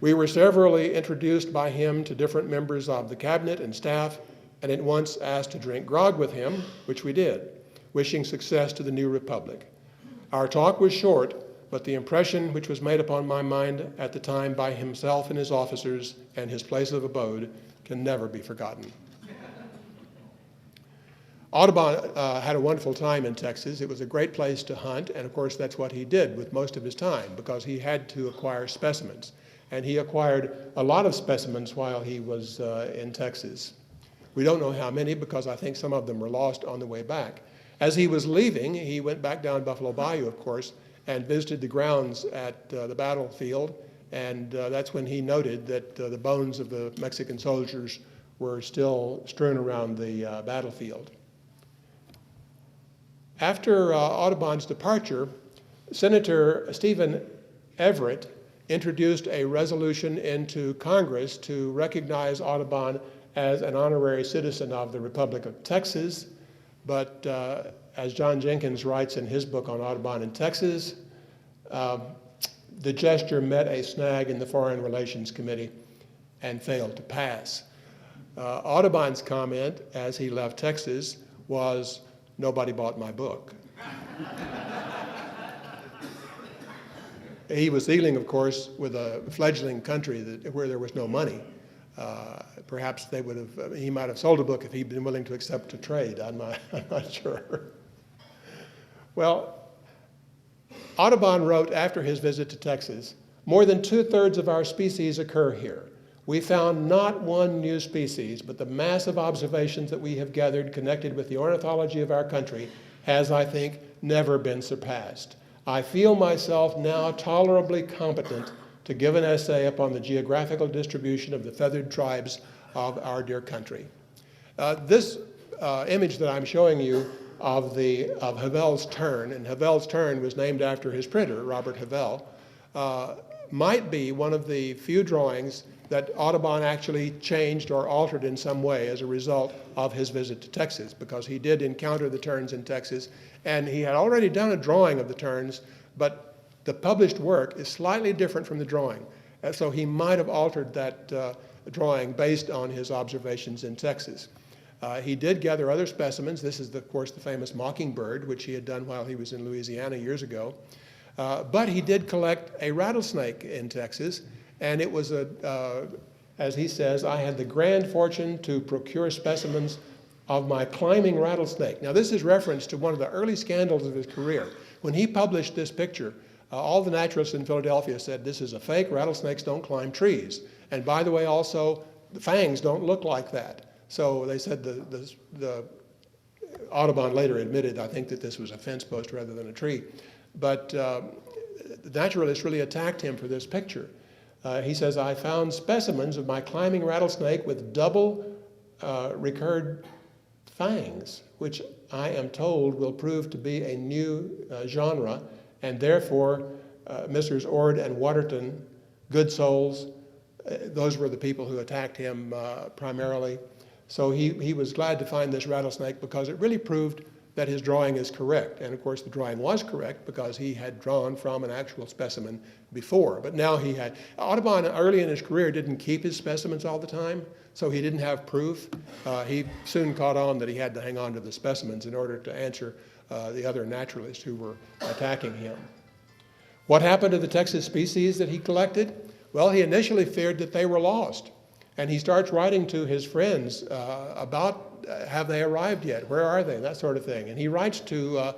We were severally introduced by him to different members of the cabinet and staff, and at once asked to drink grog with him, which we did, wishing success to the new republic. Our talk was short, but the impression which was made upon my mind at the time by himself and his officers and his place of abode can never be forgotten. Audubon had a wonderful time in Texas. It was a great place to hunt, and of course that's what he did with most of his time, because he had to acquire specimens. And he acquired a lot of specimens while he was in Texas. We don't know how many, because I think some of them were lost on the way back. As he was leaving, he went back down Buffalo Bayou, of course, and visited the grounds at the battlefield, and that's when he noted that the bones of the Mexican soldiers were still strewn around the battlefield. After Audubon's departure, Senator Stephen Everett introduced a resolution into Congress to recognize Audubon as an honorary citizen of the Republic of Texas, but as John Jenkins writes in his book on Audubon in Texas, the gesture met a snag in the Foreign Relations Committee and failed to pass. Audubon's comment as he left Texas was, "Nobody bought my book." He was dealing, of course, with a fledgling country where there was no money. Perhaps he might have sold a book if he'd been willing to accept a trade. I'm not sure. Well, Audubon wrote after his visit to Texas, "More than 2/3 of our species occur here. We found not one new species, but the mass of observations that we have gathered connected with the ornithology of our country has, I think, never been surpassed. I feel myself now tolerably competent to give an essay upon the geographical distribution of the feathered tribes of our dear country." This image that I'm showing you of Havel's tern, and Havel's tern was named after his printer, Robert Havel, might be one of the few drawings that Audubon actually changed or altered in some way as a result of his visit to Texas, because he did encounter the terns in Texas, and he had already done a drawing of the terns, but the published work is slightly different from the drawing. And so he might have altered that drawing based on his observations in Texas. He did gather other specimens. This is, of course, the famous mockingbird, which he had done while he was in Louisiana years ago. But he did collect a rattlesnake in Texas, and it was, as he says, "I had the grand fortune to procure specimens of my climbing rattlesnake." Now, this is reference to one of the early scandals of his career. When he published this picture, all the naturalists in Philadelphia said, "This is a fake. Rattlesnakes don't climb trees. And by the way, also, the fangs don't look like that." So they said the Audubon later admitted, I think, that this was a fence post rather than a tree. But the naturalists really attacked him for this picture. He says, "I found specimens of my climbing rattlesnake with double recurred fangs, which I am told will prove to be a new genre, and therefore Messrs. Ord and Waterton, good souls, those were the people who attacked him primarily. So he was glad to find this rattlesnake because it really proved that his drawing is correct. And of course the drawing was correct because he had drawn from an actual specimen before. But now he had, Audubon early in his career didn't keep his specimens all the time, so he didn't have proof. He soon caught on that he had to hang on to the specimens in order to answer the other naturalists who were attacking him. What happened to the Texas species that he collected? Well, he initially feared that they were lost. And he starts writing to his friends about, have they arrived yet? Where are they? That sort of thing. And he writes to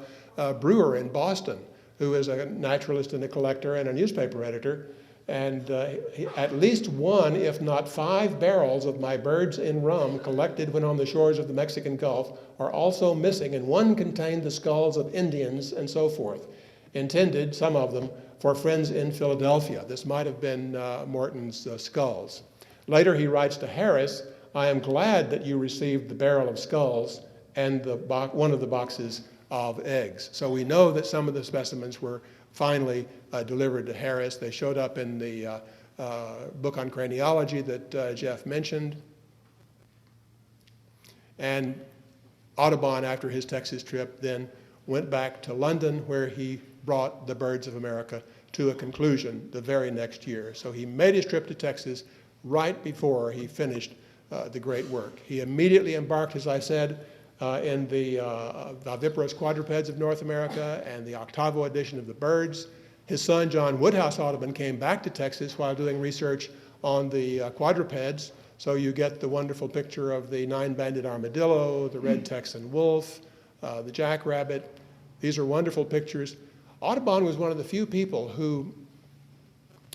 Brewer in Boston, who is a naturalist and a collector and a newspaper editor. And at least one, if not 5 barrels of my birds in rum collected when on the shores of the Mexican Gulf are also missing, and one contained the skulls of Indians and so forth, intended, some of them, for friends in Philadelphia. This might have been Morton's skulls. Later he writes to Harris, I am glad that you received the barrel of skulls and one of the boxes of eggs. So we know that some of the specimens were finally delivered to Harris. They showed up in the book on craniology that Jeff mentioned. And Audubon, after his Texas trip, then went back to London, where he brought the Birds of America to a conclusion the very next year. So he made his trip to Texas right before he finished the great work. He immediately embarked, as I said, in the viviparous quadrupeds of North America and the octavo edition of the birds. His son, John Woodhouse Audubon, came back to Texas while doing research on the quadrupeds. So you get the wonderful picture of the nine-banded armadillo, the red Texan wolf, the jackrabbit. These are wonderful pictures. Audubon was one of the few people who,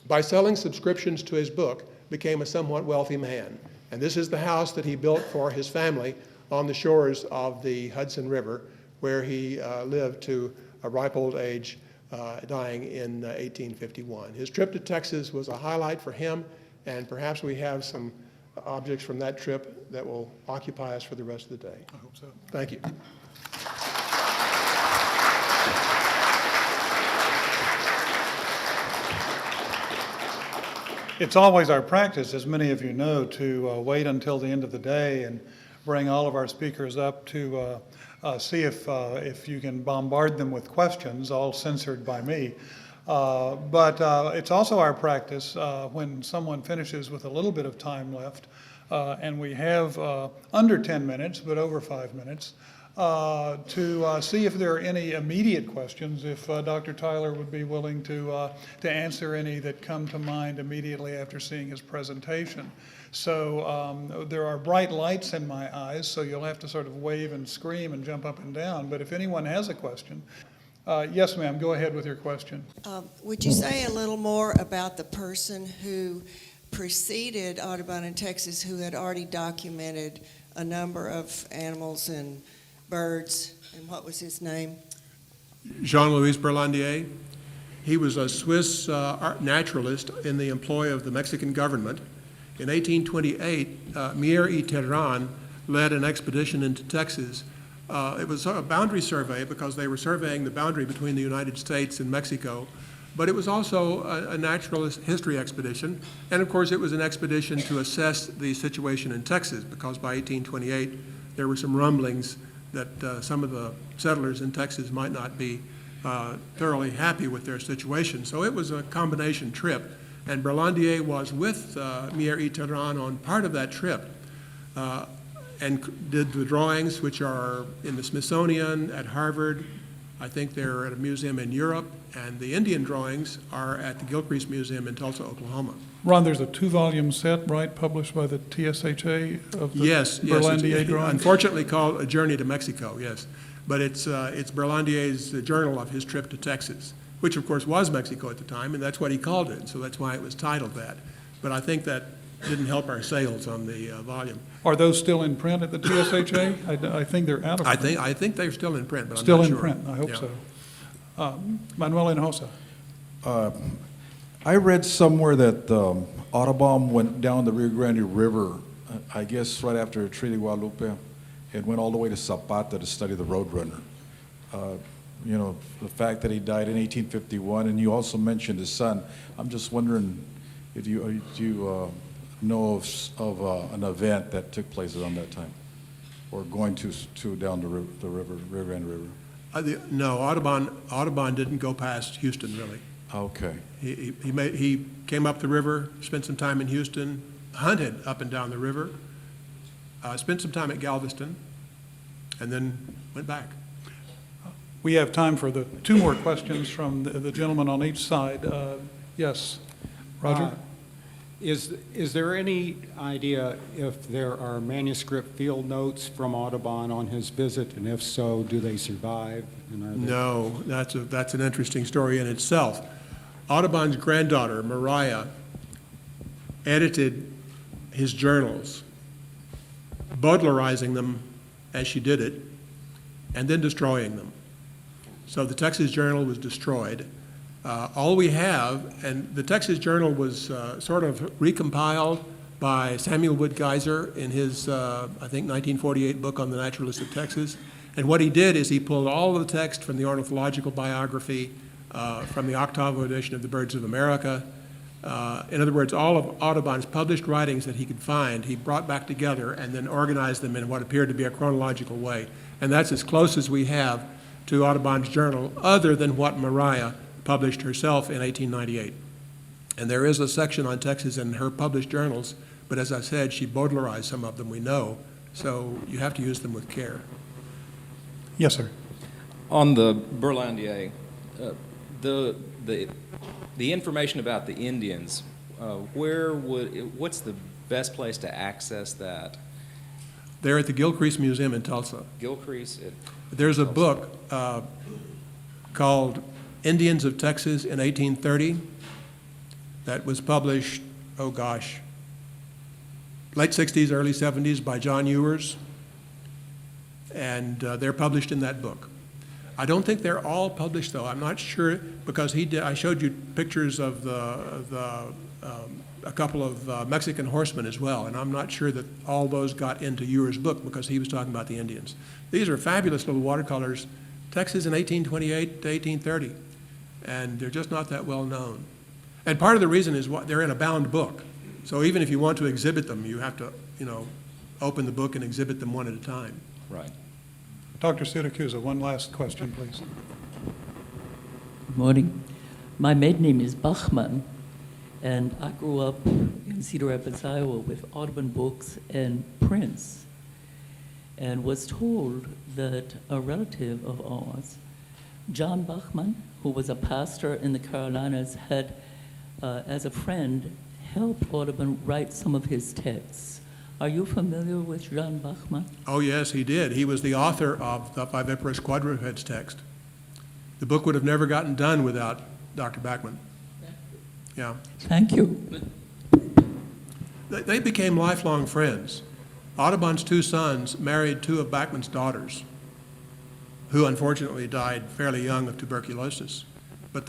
by selling subscriptions to his book, became a somewhat wealthy man. And this is the house that he built for his family on the shores of the Hudson River, where he lived to a ripe old age, dying in 1851. His trip to Texas was a highlight for him, and perhaps we have some objects from that trip that will occupy us for the rest of the day. I hope so. Thank you. It's always our practice, as many of you know, to wait until the end of the day and bring all of our speakers up to see if you can bombard them with questions, all censored by me. But it's also our practice when someone finishes with a little bit of time left, and we have under 10 minutes, but over 5 minutes, to see if there are any immediate questions, if Dr. Tyler would be willing to answer any that come to mind immediately after seeing his presentation. So there are bright lights in my eyes, so you'll have to sort of wave and scream and jump up and down. But if anyone has a question, yes, ma'am, go ahead with your question. Would you say a little more about the person who preceded Audubon in Texas, who had already documented a number of animals and birds, and what was his name? Jean-Louis Berlandier. He was a Swiss naturalist in the employ of the Mexican government. In 1828, Mier y Terran led an expedition into Texas. It was a boundary survey because they were surveying the boundary between the United States and Mexico, but it was also a naturalist history expedition. And of course, it was an expedition to assess the situation in Texas, because by 1828, there were some rumblings that some of the settlers in Texas might not be thoroughly happy with their situation. So it was a combination trip, and Berlandier was with Mier y Terran on part of that trip, and did the drawings, which are in the Smithsonian, at Harvard. I think they're at a museum in Europe, and the Indian drawings are at the Gilcrease Museum in Tulsa, Oklahoma. Ron, there's a 2-volume set, right, published by the TSHA of the Yes, Berlandier it's drawings? unfortunately called A Journey to Mexico, yes. But it's Berlandier's journal of his trip to Texas, which of course was Mexico at the time, and that's what he called it, so that's why it was titled that. But I think that didn't help our sales on the volume. Are those still in print at the TSHA? I think they're out of print. I think they're still in print, but I'm Still not in sure. print, I hope Yeah. so. Manuel Hinojosa. I read somewhere that Audubon went down the Rio Grande River, I guess right after Treaty Guadalupe, and went all the way to Zapata to study the Roadrunner. You know, the fact that he died in 1851, and you also mentioned his son. I'm just wondering if you know of an event that took place around that time, or going to down the river, Rio Grande River. No, Audubon didn't go past Houston, really. Okay. He came up the river, spent some time in Houston, hunted up and down the river, spent some time at Galveston, and then went back. We have time for the 2 more questions from the gentleman on each side. Yes, Roger? Is there any idea if there are manuscript field notes from Audubon on his visit, and if so, do they survive? And are they... No, that's an interesting story in itself. Audubon's granddaughter, Mariah, edited his journals, Baudelarizing them as she did it, and then destroying them. So the Texas Journal was destroyed. All we have, and the Texas Journal was sort of recompiled by Samuel Wood Geiser in his, I think, 1948 book on the Naturalists of Texas. And what he did is he pulled all of the text from the ornithological biography, from the octavo edition of the Birds of America. In other words, all of Audubon's published writings that he could find, he brought back together and then organized them in what appeared to be a chronological way. And that's as close as we have to Audubon's journal, other than what Mariah published herself in 1898. And there is a section on Texas in her published journals, but as I said, she Baudelarized some of them, we know, so you have to use them with care. Yes, sir. On the Berlandier, the information about the Indians, what's the best place to access that? They're at the Gilcrease Museum in Tulsa. Gilcrease? There's a book called Indians of Texas in 1830 that was published, late 60s, early 70s by John Ewers, and they're published in that book. I don't think they're all published, though. I'm not sure, because I showed you pictures of a couple of Mexican horsemen as well, and I'm not sure that all those got into Ewers' book because he was talking about the Indians. These are fabulous little watercolors, Texas in 1828 to 1830, and they're just not that well known. And part of the reason is they're in a bound book. So even if you want to exhibit them, you have to, open the book and exhibit them one at a time. Right. Dr. Siracusa, one last question, please. Good morning. My maiden name is Bachman, and I grew up in Cedar Rapids, Iowa, with Audubon books and prints, and was told that a relative of ours, John Bachman, who was a pastor in the Carolinas, had, as a friend, helped Audubon write some of his texts. Are you familiar with John Bachman? Oh, yes, he did. He was the author of the Viviparous Quadrupeds text. The book would have never gotten done without Dr. Bachman. Yeah. Thank you. They became lifelong friends. Audubon's two sons married two of Bachman's daughters, who unfortunately died fairly young of tuberculosis.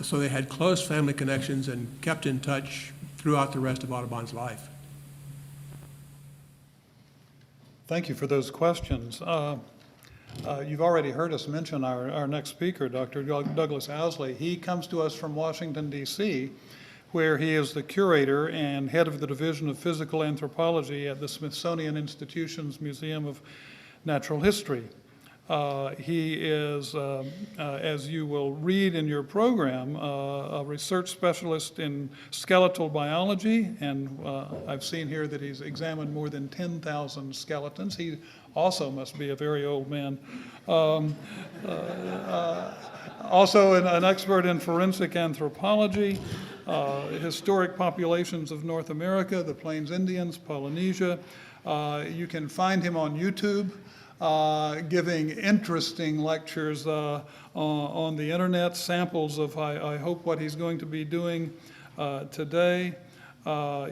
So they had close family connections and kept in touch throughout the rest of Audubon's life. Thank you for those questions. You've already heard us mention our next speaker, Dr. Douglas Owsley. He comes to us from Washington, D.C., where he is the curator and head of the Division of Physical Anthropology at the Smithsonian Institution's Museum of Natural History. He is, as you will read in your program, a research specialist in skeletal biology, and I've seen here that he's examined more than 10,000 skeletons. He also must be a very old man. Also an expert in forensic anthropology, historic populations of North America, the Plains Indians, Polynesia. You can find him on YouTube. Giving interesting lectures on the internet, samples of, I hope, what he's going to be doing today.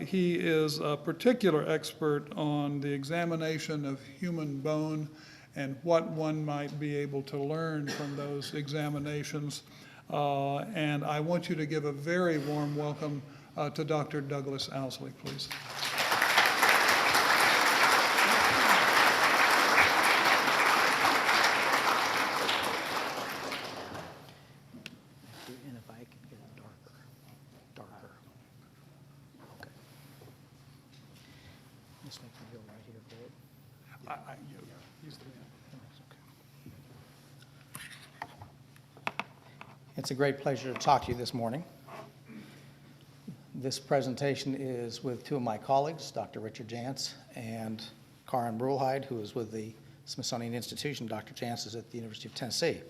He is a particular expert on the examination of human bone and what one might be able to learn from those examinations. And I want you to give a very warm welcome to Dr. Douglas Owsley, please. And if I can get it darker. Okay. Just make me go right here, Greg. He's the man. It's a great pleasure to talk to you this morning. This presentation is with two of my colleagues, Dr. Richard Jantz and Karin Brulheid, who is with the Smithsonian Institution. Dr. Jantz is at the University of Tennessee.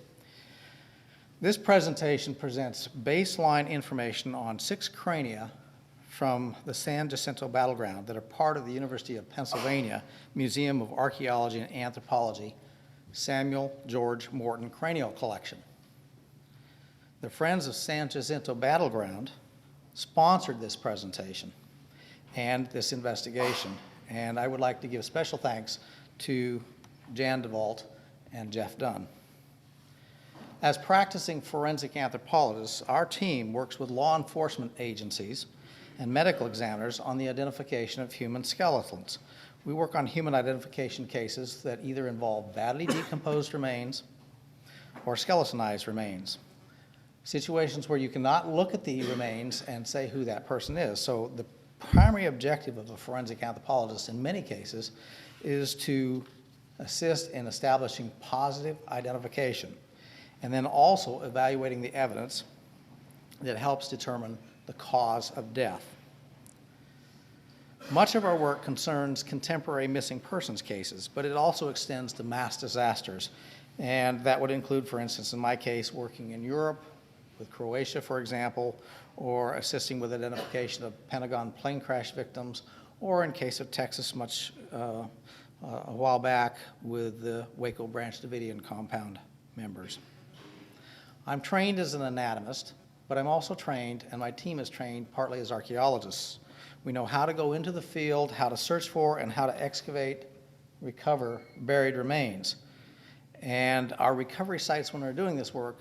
This presentation presents baseline information on 6 crania from the San Jacinto battleground that are part of the University of Pennsylvania Museum of Archaeology and Anthropology Samuel George Morton Cranial Collection. The Friends of San Jacinto Battleground sponsored this presentation and this investigation, and I would like to give special thanks to Jan DeVault and Jeff Dunn. As practicing forensic anthropologists, our team works with law enforcement agencies and medical examiners on the identification of human skeletons. We work on human identification cases that either involve badly decomposed remains or skeletonized remains. Situations where you cannot look at the remains and say who that person is. So the primary objective of a forensic anthropologist in many cases is to assist in establishing positive identification and then also evaluating the evidence that helps determine the cause of death. Much of our work concerns contemporary missing persons cases, but it also extends to mass disasters. And that would include, for instance, in my case, working in Europe with Croatia, for example, or assisting with identification of Pentagon plane crash victims, or in case of Texas a while back with the Waco Branch Davidian compound members. I'm trained as an anatomist, but I'm also trained, and my team is trained partly as archaeologists. We know how to go into the field, how to search for, and how to excavate, recover buried remains. And our recovery sites, when we're doing this work,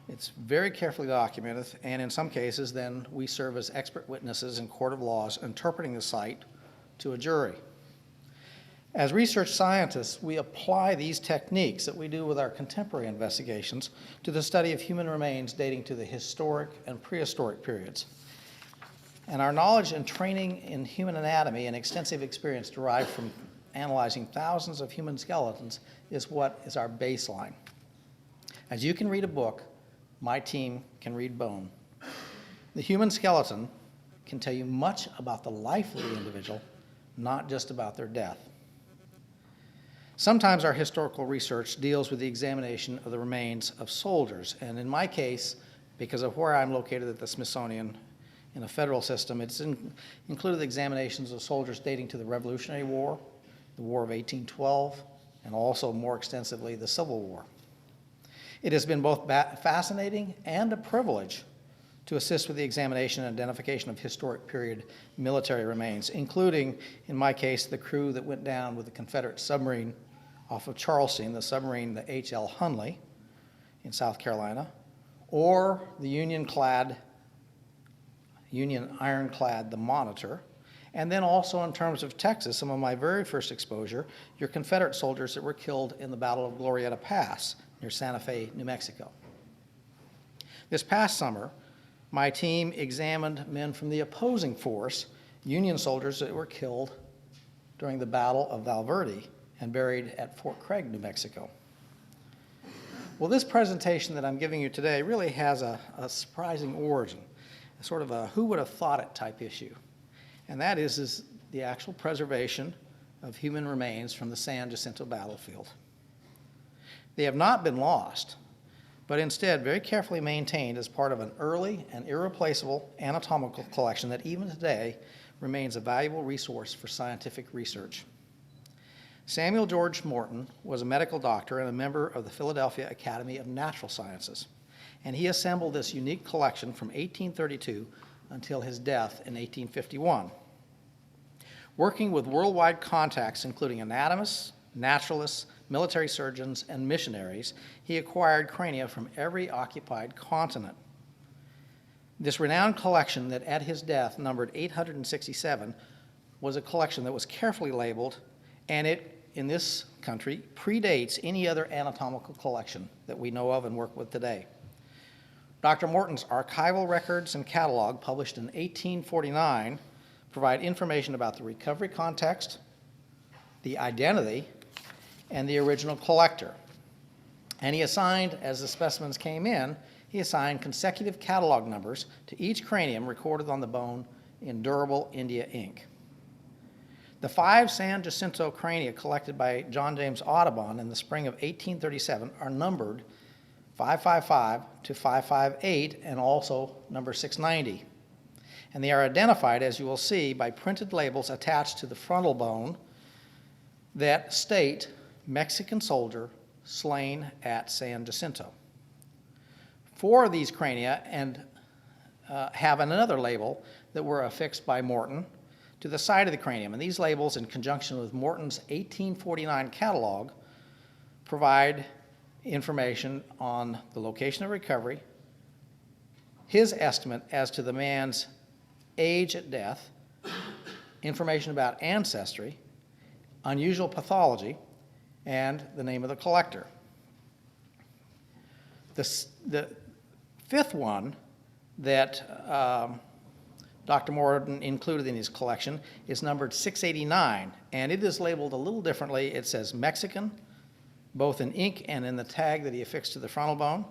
it's very carefully documented, and in some cases, then we serve as expert witnesses in court of laws interpreting the site to a jury. As research scientists, we apply these techniques that we do with our contemporary investigations to the study of human remains dating to the historic and prehistoric periods. And our knowledge and training in human anatomy and extensive experience derived from analyzing thousands of human skeletons is what is our baseline. As you can read a book, my team can read bone. The human skeleton can tell you much about the life of the individual, not just about their death. Sometimes our historical research deals with the examination of the remains of soldiers, and in my case, because of where I'm located at the Smithsonian in a federal system, it's included examinations of soldiers dating to the Revolutionary War, the War of 1812, and also more extensively the Civil War. It has been both fascinating and a privilege to assist with the examination and identification of historic period military remains, including, in my case, the crew that went down with the Confederate submarine off of Charleston, the submarine, the H.L. Hunley in South Carolina, or the Union ironclad, the Monitor. And then also in terms of Texas, some of my very first exposure, your Confederate soldiers that were killed in the Battle of Glorieta Pass near Santa Fe, New Mexico. This past summer, my team examined men from the opposing force, Union soldiers that were killed during the Battle of Val Verde and buried at Fort Craig, New Mexico. Well, this presentation that I'm giving you today really has a surprising origin, a sort of a who would have thought it type issue. And that is the actual preservation of human remains from the San Jacinto battlefield. They have not been lost, but instead very carefully maintained as part of an early and irreplaceable anatomical collection that even today remains a valuable resource for scientific research. Samuel George Morton was a medical doctor and a member of the Philadelphia Academy of Natural Sciences, and he assembled this unique collection from 1832 until his death in 1851. Working with worldwide contacts, including anatomists, naturalists, military surgeons, and missionaries, he acquired crania from every occupied continent. This renowned collection that at his death numbered 867 was a collection that was carefully labeled, and it, in this country, predates any other anatomical collection that we know of and work with today. Dr. Morton's archival records and catalog, published in 1849, provide information about the recovery context, the identity, and the original collector. And he assigned, as the specimens came in, he assigned consecutive catalog numbers to each cranium recorded on the bone in durable India ink. The 5 San Jacinto crania collected by John James Audubon in the spring of 1837 are numbered 555 to 558 and also number 690. And they are identified, as you will see, by printed labels attached to the frontal bone that state Mexican soldier slain at San Jacinto. 4 of these crania have another label that were affixed by Morton to the side of the cranium. And these labels, in conjunction with Morton's 1849 catalog, provide information on the location of recovery, his estimate as to the man's age at death, information about ancestry, unusual pathology, and the name of the collector. The 5th one that Dr. Morton included in his collection is numbered 689, and it is labeled a little differently. It says Mexican, both in ink and in the tag that he affixed to the frontal bone,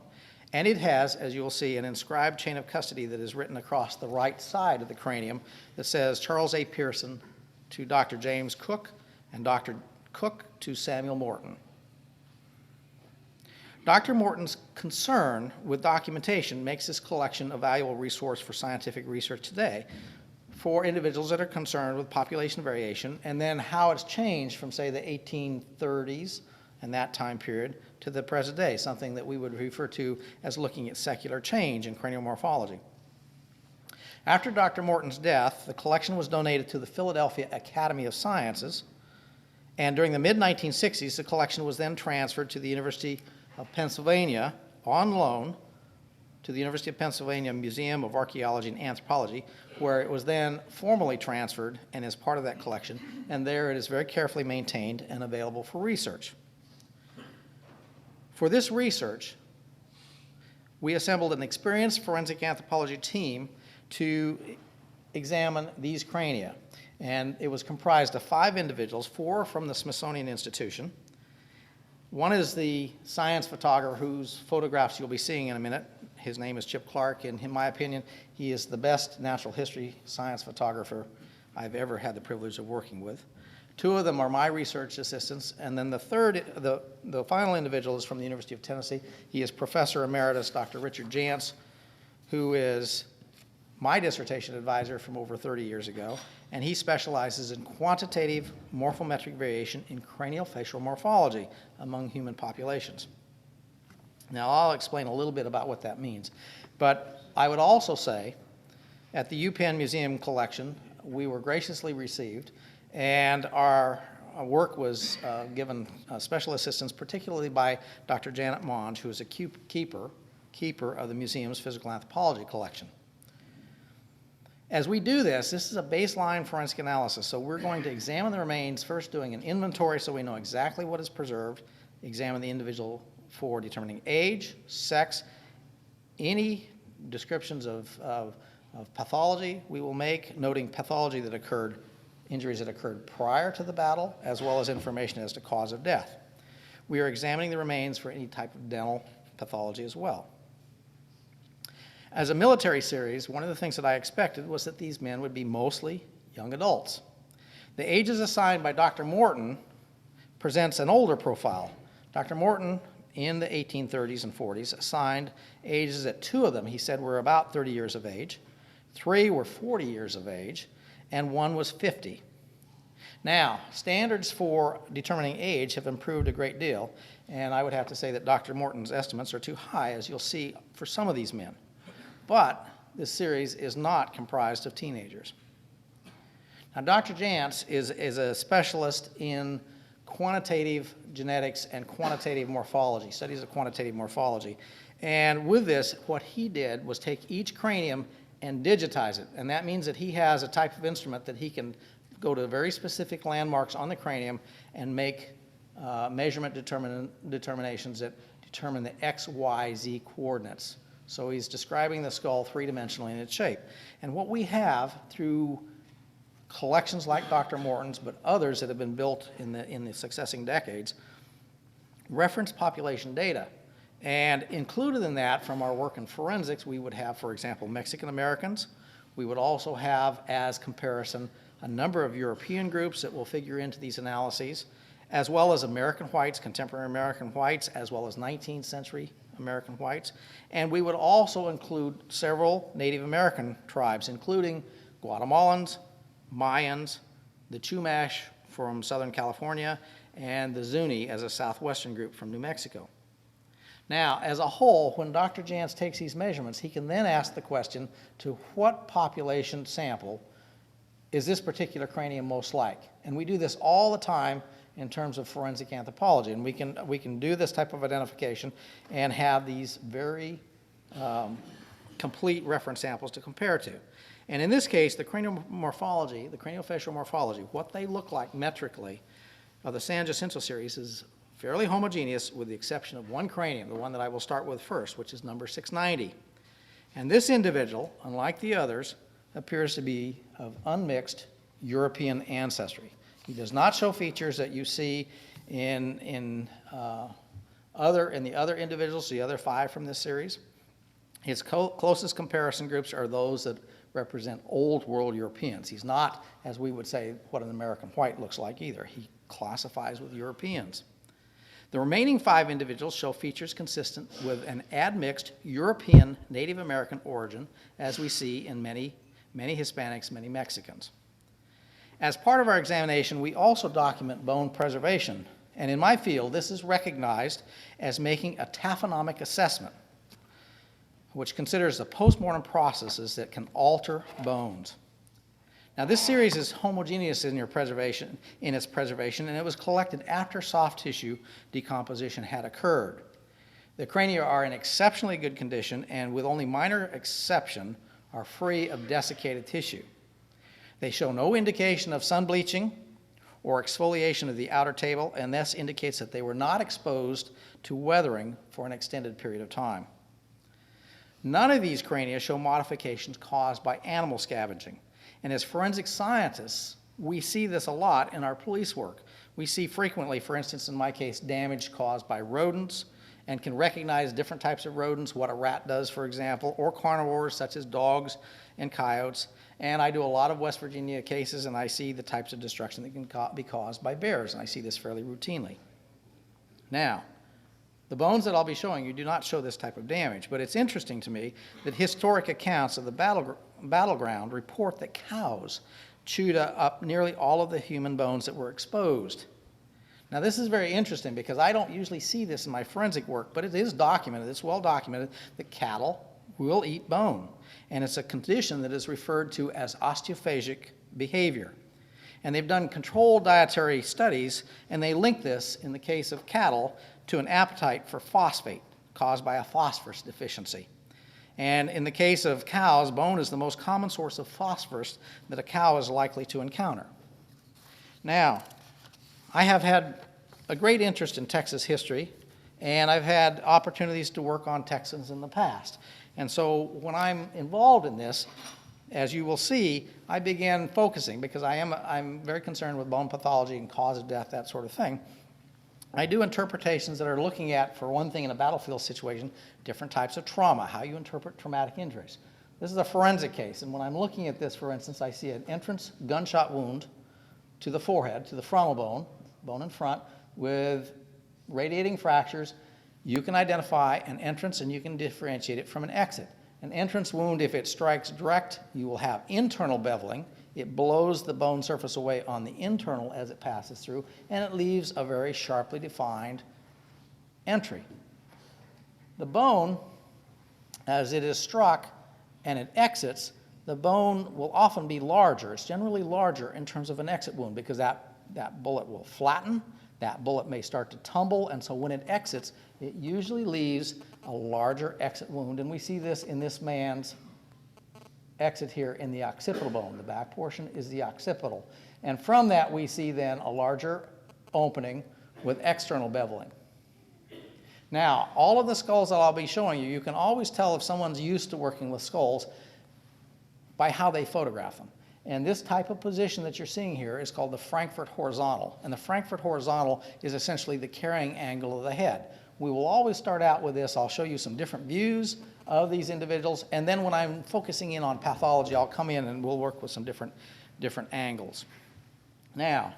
And it has, as you will see, an inscribed chain of custody that is written across the right side of the cranium that says Charles A. Pearson to Dr. James Cook and Dr. Cook to Samuel Morton. Dr. Morton's concern with documentation makes this collection a valuable resource for scientific research today for individuals that are concerned with population variation and then how it's changed from, say, the 1830s and that time period to the present day, something that we would refer to as looking at secular change in cranial morphology. After Dr. Morton's death, the collection was donated to the Philadelphia Academy of Sciences, and during the mid-1960s, the collection was then transferred to the University of Pennsylvania on loan to the University of Pennsylvania Museum of Archaeology and Anthropology, where it was then formally transferred and is part of that collection, and there it is very carefully maintained and available for research. For this research, we assembled an experienced forensic anthropology team to examine these crania, and it was comprised of 5 individuals, 4 from the Smithsonian Institution. One is the science photographer whose photographs you'll be seeing in a minute. His name is Chip Clark, and in my opinion, he is the best natural history science photographer I've ever had the privilege of working with. 2 of them are my research assistants, and then the third, the final individual is from the University of Tennessee. He is Professor Emeritus Dr. Richard Jantz, who is my dissertation advisor from over 30 years ago, and he specializes in quantitative morphometric variation in craniofacial morphology among human populations. Now, I'll explain a little bit about what that means, but I would also say at the UPenn Museum collection, we were graciously received, and our work was given special assistance, particularly by Dr. Janet Monge, who is a keeper of the museum's physical anthropology collection. As we do this is a baseline forensic analysis, so we're going to examine the remains, first doing an inventory so we know exactly what is preserved, examine the individual for determining age, sex, any descriptions of pathology we will make, noting pathology that occurred, injuries that occurred prior to the battle, as well as information as to cause of death. We are examining the remains for any type of dental pathology as well. As a military series, one of the things that I expected was that these men would be mostly young adults. The ages assigned by Dr. Morton presents an older profile. Dr. Morton, in the 1830s and 40s, assigned ages that 2 of them, he said, were about 30 years of age, 3 were 40 years of age, and 1 was 50. Now, standards for determining age have improved a great deal, and I would have to say that Dr. Morton's estimates are too high, as you'll see for some of these men. But this series is not comprised of teenagers. Now, Dr. Jantz is a specialist in quantitative genetics and quantitative morphology, studies of quantitative morphology. And with this, what he did was take each cranium and digitize it. And that means that he has a type of instrument that he can go to very specific landmarks on the cranium and make measurement determinations that determine the X, Y, Z coordinates. So he's describing the skull 3-dimensionally in its shape. And what we have through collections like Dr. Morton's, but others that have been built in the succeeding decades, reference population data. And included in that, from our work in forensics, we would have, for example, Mexican Americans. We would also have, as comparison, a number of European groups that will figure into these analyses, as well as American whites, contemporary American whites, as well as 19th century American whites. And we would also include several Native American tribes, including Guatemalans, Mayans, the Chumash from Southern California, and the Zuni as a southwestern group from New Mexico. Now, as a whole, when Dr. Jantz takes these measurements, he can then ask the question to what population sample is this particular cranium most like? And we do this all the time in terms of forensic anthropology, and we can do this type of identification and have these very complete reference samples to compare to. And in this case, the cranial morphology, the craniofacial morphology, what they look like metrically of the San Jacinto series is fairly homogeneous with the exception of one cranium, the one that I will start with first, which is number 690. And this individual, unlike the others, appears to be of unmixed European ancestry. He does not show features that you see in In the other individuals, the other 5 from this series, his closest comparison groups are those that represent old world Europeans. He's not, as we would say, what an American white looks like either. He classifies with Europeans. The remaining 5 individuals show features consistent with an admixed European Native American origin, as we see in many Hispanics, many Mexicans. As part of our examination, we also document bone preservation, and in my field, this is recognized as making a taphonomic assessment, which considers the postmortem processes that can alter bones. Now, this series is homogeneous in its preservation, and it was collected after soft tissue decomposition had occurred. The crania are in exceptionally good condition, and with only minor exception, are free of desiccated tissue. They show no indication of sun bleaching or exfoliation of the outer table, and this indicates that they were not exposed to weathering for an extended period of time. None of these crania show modifications caused by animal scavenging. And as forensic scientists, we see this a lot in our police work. We see frequently, for instance, in my case, damage caused by rodents, and can recognize different types of rodents, what a rat does, for example, or carnivores such as dogs and coyotes. And I do a lot of West Virginia cases, and I see the types of destruction that can be caused by bears, and I see this fairly routinely. Now, the bones that I'll be showing you do not show this type of damage, but it's interesting to me that historic accounts of the battleground report that cows chewed up nearly all of the human bones that were exposed. Now, this is very interesting because I don't usually see this in my forensic work, but it is documented, it's well documented, that cattle will eat bone. And it's a condition that is referred to as osteophagic behavior. And they've done controlled dietary studies, and they link this, in the case of cattle, to an appetite for phosphate caused by a phosphorus deficiency. And in the case of cows, bone is the most common source of phosphorus that a cow is likely to encounter. Now, I have had a great interest in Texas history, and I've had opportunities to work on Texans in the past. And so when I'm involved in this, as you will see, I began focusing, because I'm very concerned with bone pathology and cause of death, that sort of thing. I do interpretations that are looking at, for one thing, in a battlefield situation, different types of trauma, how you interpret traumatic injuries. This is a forensic case, and when I'm looking at this, for instance, I see an entrance gunshot wound to the forehead, to the frontal bone, bone in front, with radiating fractures. You can identify an entrance and you can differentiate it from an exit. An entrance wound, if it strikes direct, you will have internal beveling. It blows the bone surface away on the internal as it passes through, and it leaves a very sharply defined entry. The bone, as it is struck and it exits, the bone will often be larger. It's generally larger in terms of an exit wound because that bullet will flatten, that bullet may start to tumble, and so when it exits, it usually leaves a larger exit wound, and we see this in this man's exit here in the occipital bone. The back portion is the occipital, and from that we see then a larger opening with external beveling. Now, all of the skulls that I'll be showing you, you can always tell if someone's used to working with skulls by how they photograph them. And this type of position that you're seeing here is called the Frankfurt horizontal. And the Frankfurt horizontal is essentially the carrying angle of the head. We will always start out with this. I'll show you some different views of these individuals. And then when I'm focusing in on pathology, I'll come in and we'll work with some different angles. Now,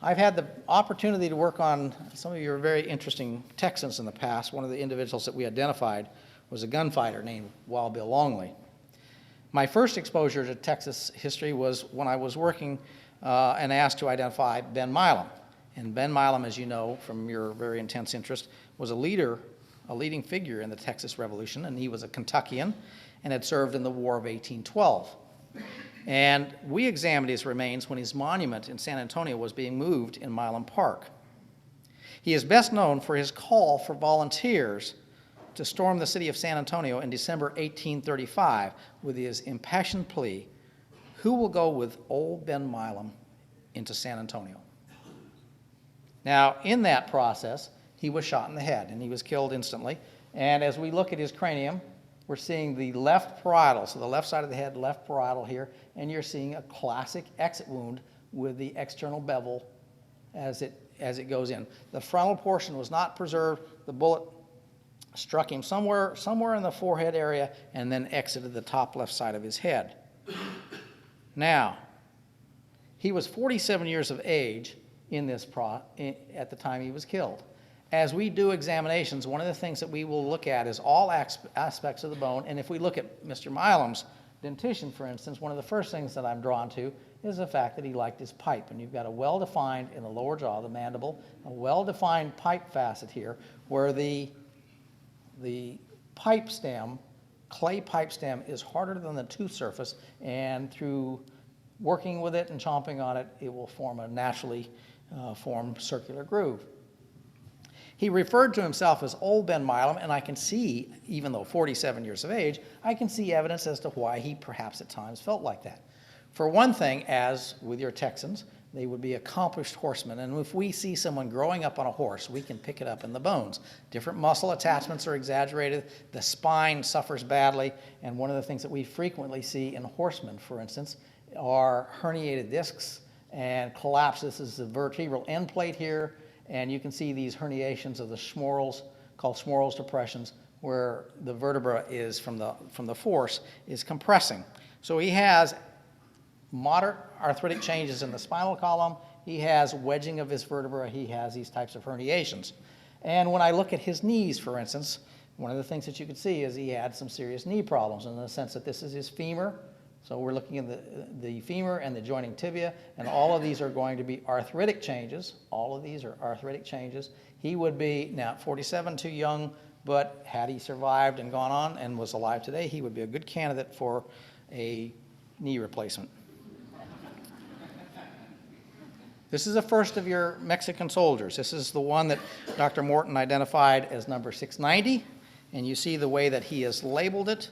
I've had the opportunity to work on some of your very interesting Texans in the past. One of the individuals that we identified was a gunfighter named Wild Bill Longley. My first exposure to Texas history was when I was working and asked to identify Ben Milam. And Ben Milam, as you know from your very intense interest, was a leading figure in the Texas Revolution, and he was a Kentuckian and had served in the War of 1812. And we examined his remains when his monument in San Antonio was being moved in Milam Park. He is best known for his call for volunteers to storm the city of San Antonio in December 1835 with his impassioned plea, "Who will go with old Ben Milam into San Antonio?" Now, in that process, he was shot in the head, and he was killed instantly. And as we look at his cranium, we're seeing the left parietal, so the left side of the head, left parietal here, and you're seeing a classic exit wound with the external bevel as it goes in. The frontal portion was not preserved. The bullet struck him somewhere in the forehead area and then exited the top left side of his head. Now, he was 47 years of age at the time he was killed. As we do examinations, one of the things that we will look at is all aspects of the bone, and if we look at Mr. Milam's dentition, for instance, one of the first things that I'm drawn to is the fact that he liked his pipe, and you've got a well-defined, in the lower jaw, the mandible, a well-defined pipe facet here, where the pipe stem, clay pipe stem, is harder than the tooth surface, and through working with it and chomping on it, it will form a naturally formed circular groove. He referred to himself as Old Ben Milam, and I can see, even though 47 years of age, I can see evidence as to why he perhaps at times felt like that. For one thing, as with your Texans, they would be accomplished horsemen, and if we see someone growing up on a horse, we can pick it up in the bones. Different muscle attachments are exaggerated, the spine suffers badly, and one of the things that we frequently see in horsemen, for instance, are herniated discs and collapse. This is the vertebral end plate here, and you can see these herniations of the schmorals, called schmorals depressions, where the vertebra is from the force is compressing. So he has moderate arthritic changes in the spinal column. He has wedging of his vertebra. He has these types of herniations. And when I look at his knees, for instance, one of the things that you can see is he had some serious knee problems in the sense that this is his femur. So we're looking at the femur and the joining tibia, and all of these are going to be arthritic changes. All of these are arthritic changes. He would be, now 47, too young, but had he survived and gone on and was alive today, he would be a good candidate for a knee replacement. This is the first of your Mexican soldiers. This is the one that Dr. Morton identified as number 690, and you see the way that he has labeled it.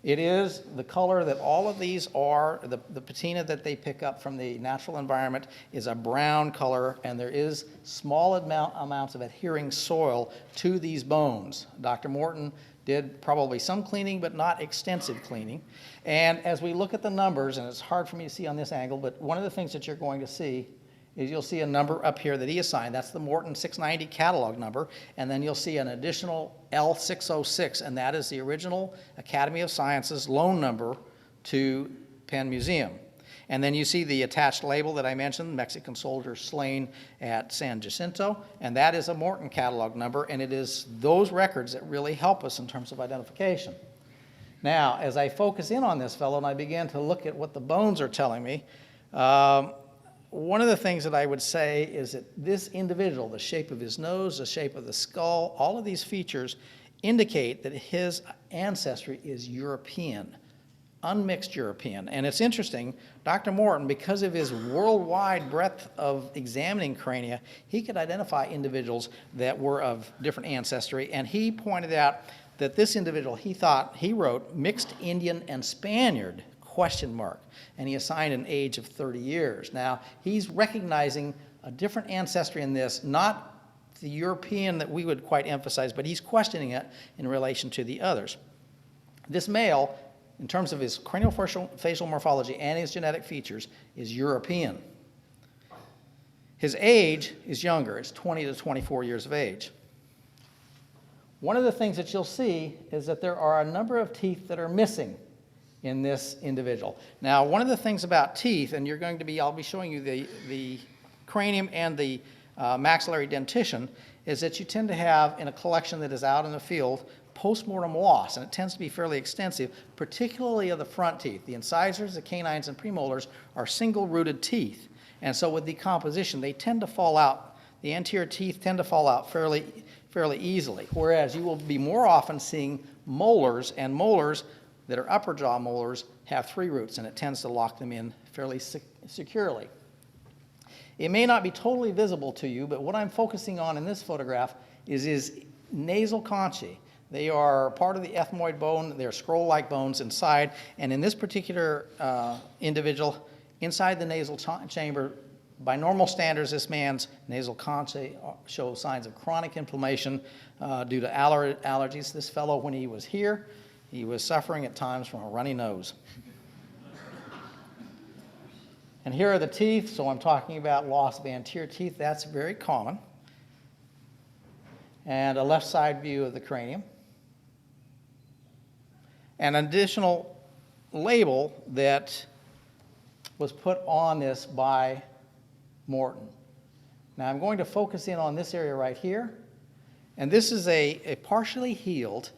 It is the color that all of these are. The patina that they pick up from the natural environment is a brown color, and there is small amounts of adhering soil to these bones. Dr. Morton did probably some cleaning, but not extensive cleaning. And as we look at the numbers, and it's hard for me to see on this angle, but one of the things that you're going to see is you'll see a number up here that he assigned. That's the Morton 690 catalog number. And then you'll see an additional L606, and that is the original Academy of Sciences loan number to Penn Museum. And then you see the attached label that I mentioned, Mexican soldiers slain at San Jacinto, and that is a Morton catalog number, and it is those records that really help us in terms of identification. Now, as I focus in on this fellow and I begin to look at what the bones are telling me, one of the things that I would say is that this individual, the shape of his nose, the shape of the skull, all of these features indicate that his ancestry is European, unmixed European. And it's interesting, Dr. Morton, because of his worldwide breadth of examining crania, he could identify individuals that were of different ancestry, and he pointed out that this individual, he wrote mixed Indian and Spaniard, ? And he assigned an age of 30 years. Now, he's recognizing a different ancestry in this, not the European that we would quite emphasize, but he's questioning it in relation to the others. This male, in terms of his craniofacial morphology and his genetic features, is European. His age is younger. It's 20 to 24 years of age. One of the things that you'll see is that there are a number of teeth that are missing in this individual. Now, one of the things about teeth, and I'll be showing you the cranium and the maxillary dentition, is that you tend to have, in a collection that is out in the field, postmortem loss, and it tends to be fairly extensive, particularly of the front teeth. The incisors, the canines, and premolars are single-rooted teeth, and so with decomposition, they tend to fall out. The anterior teeth tend to fall out fairly easily, whereas you will be more often seeing molars, and molars that are upper jaw molars have 3 roots, and it tends to lock them in fairly securely. It may not be totally visible to you, but what I'm focusing on in this photograph is his nasal conchae. They are part of the ethmoid bone. They're scroll-like bones inside, and in this particular individual, inside the nasal chamber, by normal standards, this man's nasal conchae shows signs of chronic inflammation due to allergies. This fellow, when he was here, he was suffering at times from a runny nose. And here are the teeth, so I'm talking about loss of anterior teeth. That's very common. And a left side view of the cranium. An additional label that was put on this by Morton. Now I'm going to focus in on this area right here. And this is a partially healed,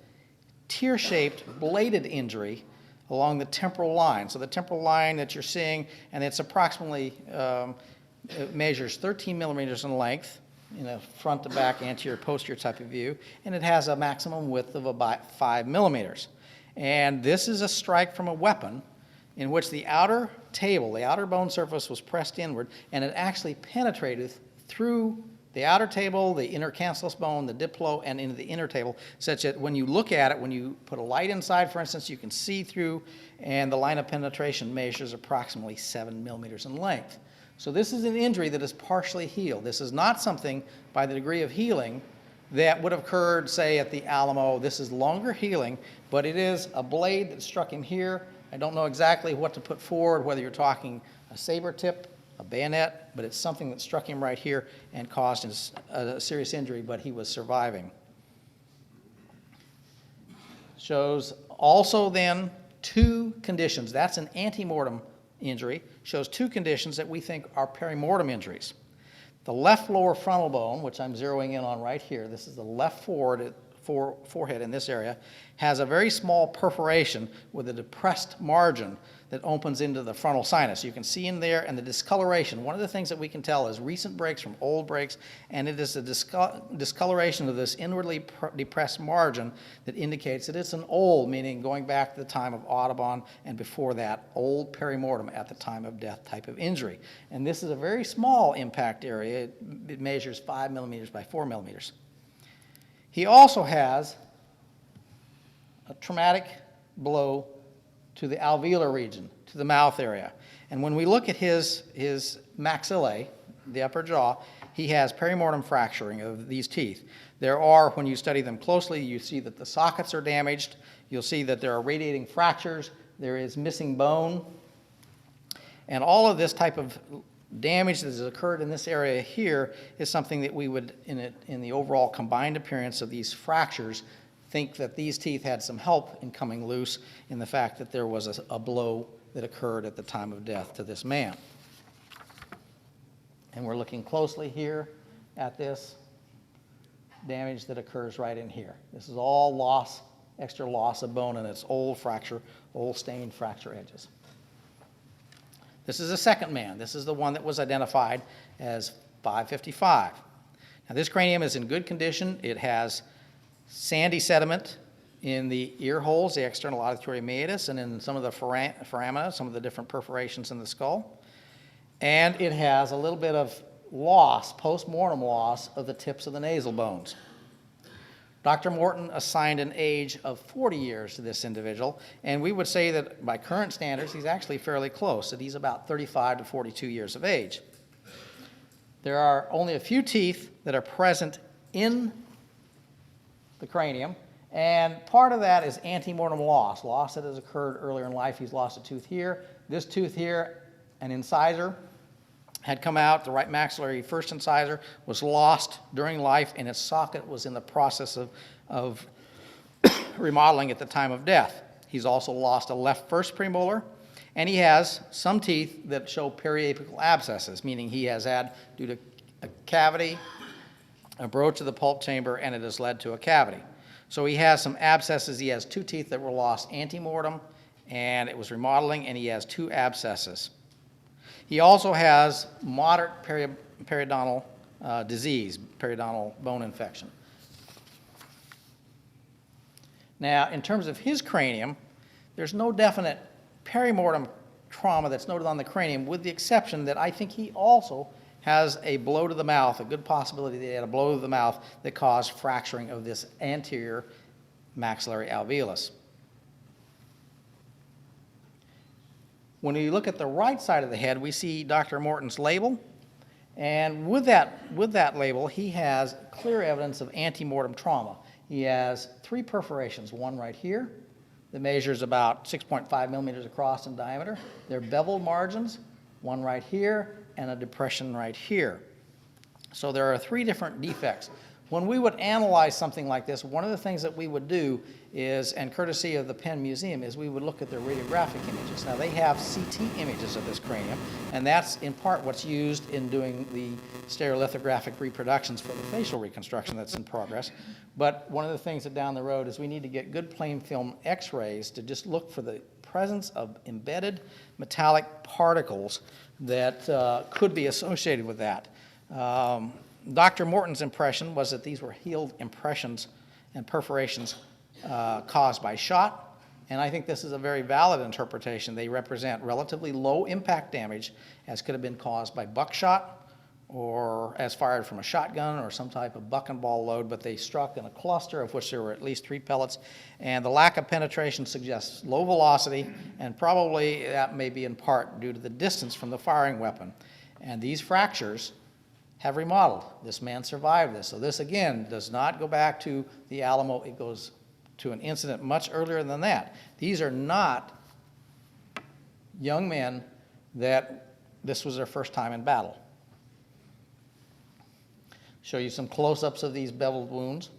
tear-shaped, bladed injury along the temporal line. So the temporal line that you're seeing, and it's approximately, it measures 13 millimeters in length in a front to back, anterior, posterior type of view, and it has a maximum width of about 5 millimeters. And this is a strike from a weapon in which the outer table, the outer bone surface was pressed inward, and it actually penetrated through the outer table, the intercancellous bone, the diplo, and into the inner table, such that when you look at it, when you put a light inside, for instance, you can see through, and the line of penetration measures approximately 7 millimeters in length. So this is an injury that is partially healed. This is not something by the degree of healing that would have occurred, say, at the Alamo. This is longer healing, but it is a blade that struck him here. I don't know exactly what to put forward, whether you're talking a saber tip, a bayonet, but it's something that struck him right here and caused a serious injury, but he was surviving. Shows also then two conditions. That's an antemortem injury. Shows two conditions that we think are perimortem injuries. The left lower frontal bone, which I'm zeroing in on right here, this is the left forehead in this area, has a very small perforation with a depressed margin that opens into the frontal sinus. You can see in there, and the discoloration. One of the things that we can tell is recent breaks from old breaks, and it is the discoloration of this inwardly depressed margin that indicates that it's an old, meaning going back to the time of Audubon and before that, old perimortem at the time of death type of injury. And this is a very small impact area. It measures 5 millimeters by 4 millimeters. He also has a traumatic blow to the alveolar region, to the mouth area. And when we look at his maxillae, the upper jaw, he has perimortem fracturing of these teeth. There are, when you study them closely, you see that the sockets are damaged. You'll see that there are radiating fractures. There is missing bone. And all of this type of damage that has occurred in this area here is something that we would, in the overall combined appearance of these fractures, think that these teeth had some help in coming loose in the fact that there was a blow that occurred at the time of death to this man. And we're looking closely here at this damage that occurs right in here. This is all loss, extra loss of bone, and it's old fracture, old stained fracture edges. This is the second man. This is the one that was identified as 555. Now this cranium is in good condition. It has sandy sediment in the ear holes, the external auditory meatus, and in some of the foramina, some of the different perforations in the skull. And it has a little bit of loss, post-mortem loss, of the tips of the nasal bones. Dr. Morton assigned an age of 40 years to this individual, and we would say that by current standards, he's actually fairly close, that he's about 35 to 42 years of age. There are only a few teeth that are present in the cranium, and part of that is antemortem loss that has occurred earlier in life. He's lost a tooth here. This tooth here, an incisor, had come out. The right maxillary first incisor was lost during life, and its socket was in the process of remodeling at the time of death. He's also lost a left first premolar, and he has some teeth that show periapical abscesses, meaning he has had, due to a cavity, a broach of the pulp chamber, and it has led to a cavity. So he has some abscesses. He has two teeth that were lost antemortem, and it was remodeling, and he has two abscesses. He also has moderate periodontal disease, periodontal bone infection. Now, in terms of his cranium, there's no definite perimortem trauma that's noted on the cranium, with the exception that I think he also has a blow to the mouth, a good possibility that he had a blow to the mouth that caused fracturing of this anterior maxillary alveolus. When we look at the right side of the head, we see Dr. Morton's label, and with that label, he has clear evidence of antemortem trauma. He has 3 perforations, one right here that measures about 6.5 millimeters across in diameter. They're beveled margins. one right here, and a depression right here. So there are 3 different defects. When we would analyze something like this, one of the things that we would do is, and courtesy of the Penn Museum, is we would look at their radiographic images. Now, they have CT images of this cranium, and that's in part what's used in doing the stereolithographic reproductions for the facial reconstruction that's in progress. But one of the things that down the road is we need to get good plain film x-rays to just look for the presence of embedded metallic particles that could be associated with that. Dr. Morton's impression was that these were healed impressions and perforations caused by shot, and I think this is a very valid interpretation. They represent relatively low impact damage, as could have been caused by buckshot or as fired from a shotgun or some type of buck and ball load, but they struck in a cluster of which there were at least 3 pellets, and the lack of penetration suggests low velocity, and probably that may be in part due to the distance from the firing weapon. And these fractures have remodeled. This man survived this. So this, again, does not go back to the Alamo. It goes to an incident much earlier than that. These are not young men that this was their first time in battle. Show you some close-ups of these beveled wounds.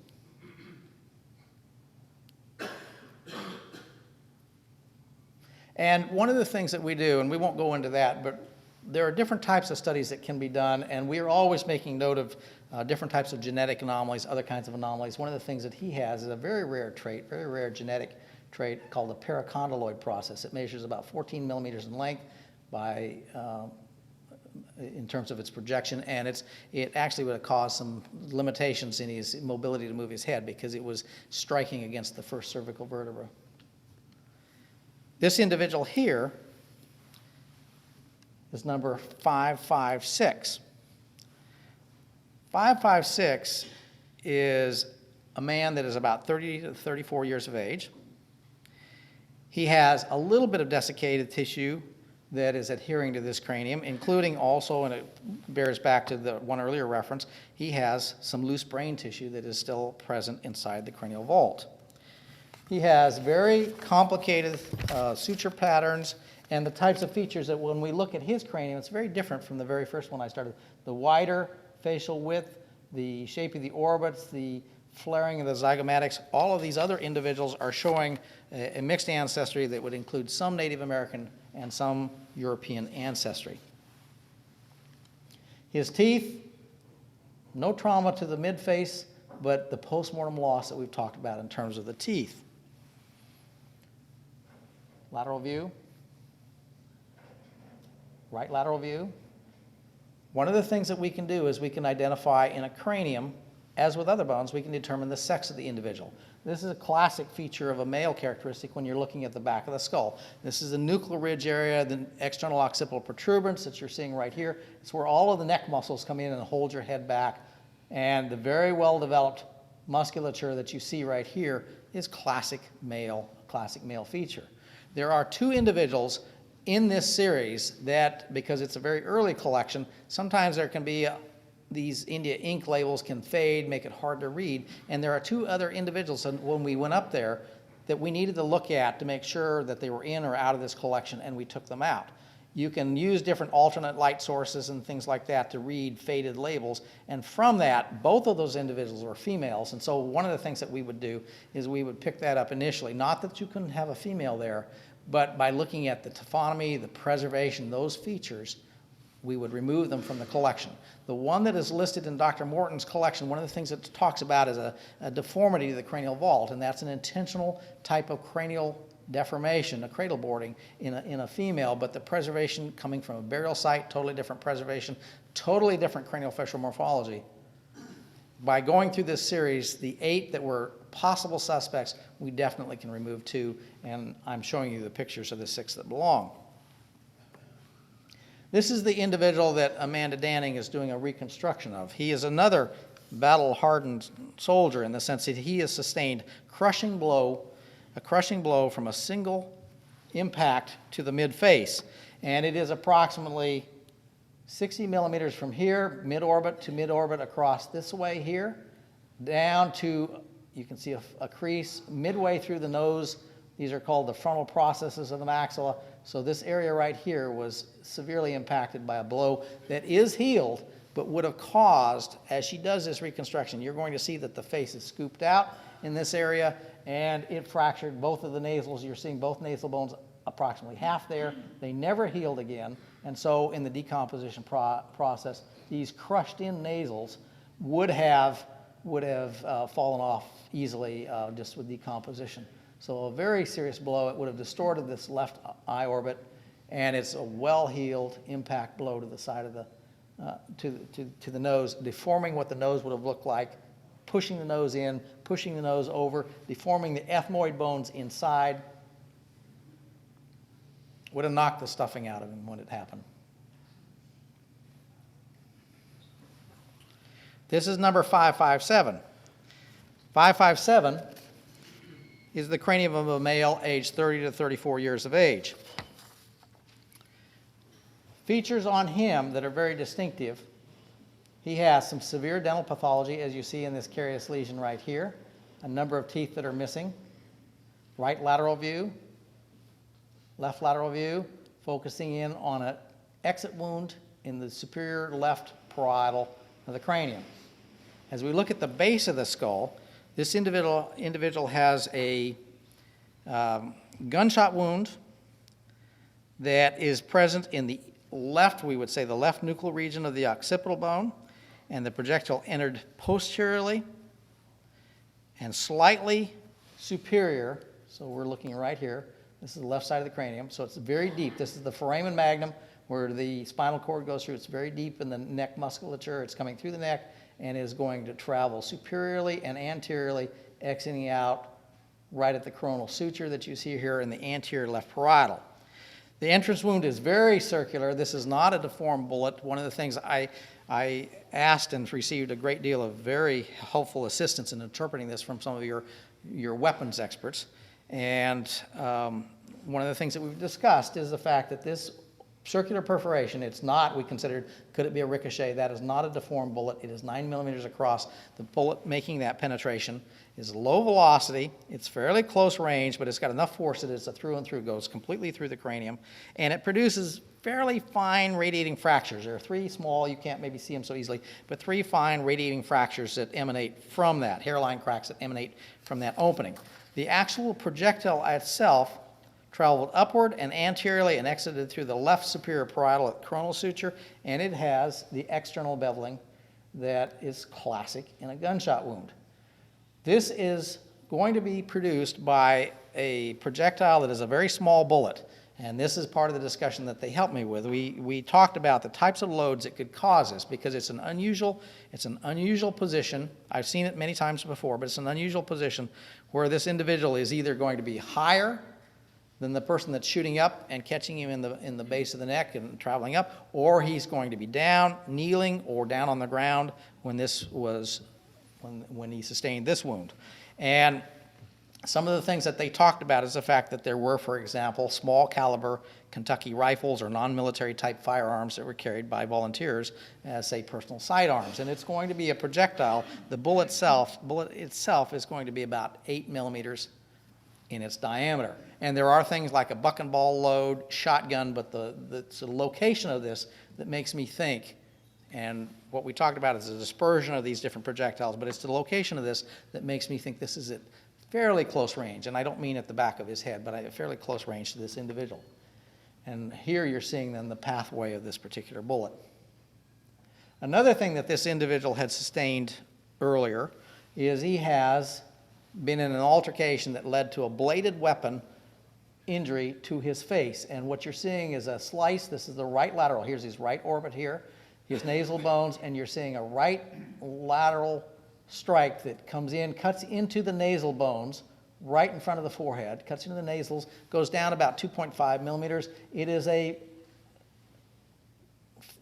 And one of the things that we do, and we won't go into that, but there are different types of studies that can be done, and we are always making note of different types of genetic anomalies, other kinds of anomalies. One of the things that he has is a very rare trait, very rare genetic trait called the paracondyloid process. It measures about 14 millimeters in length by, in terms of its projection, and it actually would have caused some limitations in his mobility to move his head because it was striking against the first cervical vertebra. This individual here is number 556. 556 is a man that is about 30 to 34 years of age. He has a little bit of desiccated tissue that is adhering to this cranium, including also, and it bears back to the one earlier reference, he has some loose brain tissue that is still present inside the cranial vault. He has very complicated suture patterns and the types of features that when we look at his cranium, it's very different from the very first one I started. The wider facial width, the shape of the orbits, the flaring of the zygomatics, all of these other individuals are showing a mixed ancestry that would include some Native American and some European ancestry. His teeth, no trauma to the midface, but the postmortem loss that we've talked about in terms of the teeth. Lateral view. Right lateral view. One of the things that we can do is we can identify in a cranium, as with other bones, we can determine the sex of the individual. This is a classic feature of a male characteristic when you're looking at the back of the skull. This is the nuchal ridge area, the external occipital protuberance that you're seeing right here. It's where all of the neck muscles come in and hold your head back. And the very well-developed musculature that you see right here is classic male feature. There are 2 individuals in this series that, because it's a very early collection, sometimes there can be these India ink labels can fade, make it hard to read, and there are 2 other individuals when we went up there that we needed to look at to make sure that they were in or out of this collection, and we took them out. You can use different alternate light sources and things like that to read faded labels, and from that, both of those individuals were females, and so one of the things that we would do is we would pick that up initially. Not that you couldn't have a female there, but by looking at the taphonomy, the preservation, those features, we would remove them from the collection. The one that is listed in Dr. Morton's collection, one of the things it talks about is a deformity of the cranial vault, and that's an intentional type of cranial deformation, a cradle boarding in a female, but the preservation coming from a burial site, totally different preservation, totally different craniofacial morphology. By going through this series, the 8 that were possible suspects, we definitely can remove 2, and I'm showing you the pictures of the 6 that belong. This is the individual that Amanda Danning is doing a reconstruction of. He is another battle-hardened soldier in the sense that he has sustained a crushing blow from a single impact to the mid-face, and it is approximately 60 millimeters from here, mid-orbit to mid-orbit across this way here, down to, you can see a crease midway through the nose These are called the frontal processes of the maxilla. So this area right here was severely impacted by a blow that is healed, but would have caused, as she does this reconstruction, you're going to see that the face is scooped out in this area, and it fractured both of the nasals. You're seeing both nasal bones approximately half there. They never healed again, and so in the decomposition process, these crushed in nasals would have fallen off easily just with decomposition. So a very serious blow. It would have distorted this left eye orbit, and it's a well-healed impact blow to the side of the to the nose, deforming what the nose would have looked like, pushing the nose in, pushing the nose over, deforming the ethmoid bones inside. Would have knocked the stuffing out of him when it happened. This is number 557. 557 is the cranium of a male aged 30 to 34 years of age. Features on him that are very distinctive. He has some severe dental pathology, as you see in this carious lesion right here. A number of teeth that are missing. Right lateral view, left lateral view, focusing in on an exit wound in the superior left parietal of the cranium. As we look at the base of the skull, this individual has a gunshot wound that is present in the left, we would say the left nuchal region of the occipital bone, and the projectile entered posteriorly and slightly superior. So we're looking right here. This is the left side of the cranium, so it's very deep. This is the foramen magnum where the spinal cord goes through. It's very deep in the neck musculature. It's coming through the neck and is going to travel superiorly and anteriorly, exiting out right at the coronal suture that you see here in the anterior left parietal. The entrance wound is very circular. This is not a deformed bullet. One of the things I asked and received a great deal of very helpful assistance in interpreting this from some of your weapons experts. And one of the things that we've discussed is the fact that this circular perforation, it's not, we considered, could it be a ricochet? That is not a deformed bullet. It is 9 millimeters across. The bullet making that penetration is low velocity. It's fairly close range, but it's got enough force that it's a through and through, goes completely through the cranium, and it produces fairly fine radiating fractures. There are 3 small, you can't maybe see them so easily, but 3 fine radiating fractures that emanate from that, hairline cracks that emanate from that opening. The actual projectile itself traveled upward and anteriorly and exited through the left superior parietal at coronal suture, and it has the external beveling that is classic in a gunshot wound. This is going to be produced by a projectile that is a very small bullet, and this is part of the discussion that they helped me with. We talked about the types of loads that could cause this because it's an unusual position. I've seen it many times before, but it's an unusual position where this individual is either going to be higher than the person that's shooting up and catching him in the base of the neck and traveling up, or he's going to be down, kneeling, or down on the ground when he sustained this wound. And some of the things that they talked about is the fact that there were, for example, small caliber Kentucky rifles or non-military type firearms that were carried by volunteers as, say, personal sidearms. And it's going to be a projectile. The bullet itself is going to be about 8 millimeters in its diameter. And there are things like a buck and ball load, shotgun, but it's the location of this that makes me think, and what we talked about is the dispersion of these different projectiles, but it's the location of this that makes me think this is at fairly close range, and I don't mean at the back of his head, but at fairly close range to this individual. And here you're seeing then the pathway of this particular bullet. Another thing that this individual had sustained earlier is he has been in an altercation that led to a bladed weapon injury to his face. And what you're seeing is a slice. This is the right lateral. Here's his right orbit here, his nasal bones, and you're seeing a right lateral strike that comes in, cuts into the nasal bones right in front of the forehead, cuts into the nasals, goes down about 2.5 millimeters. It is a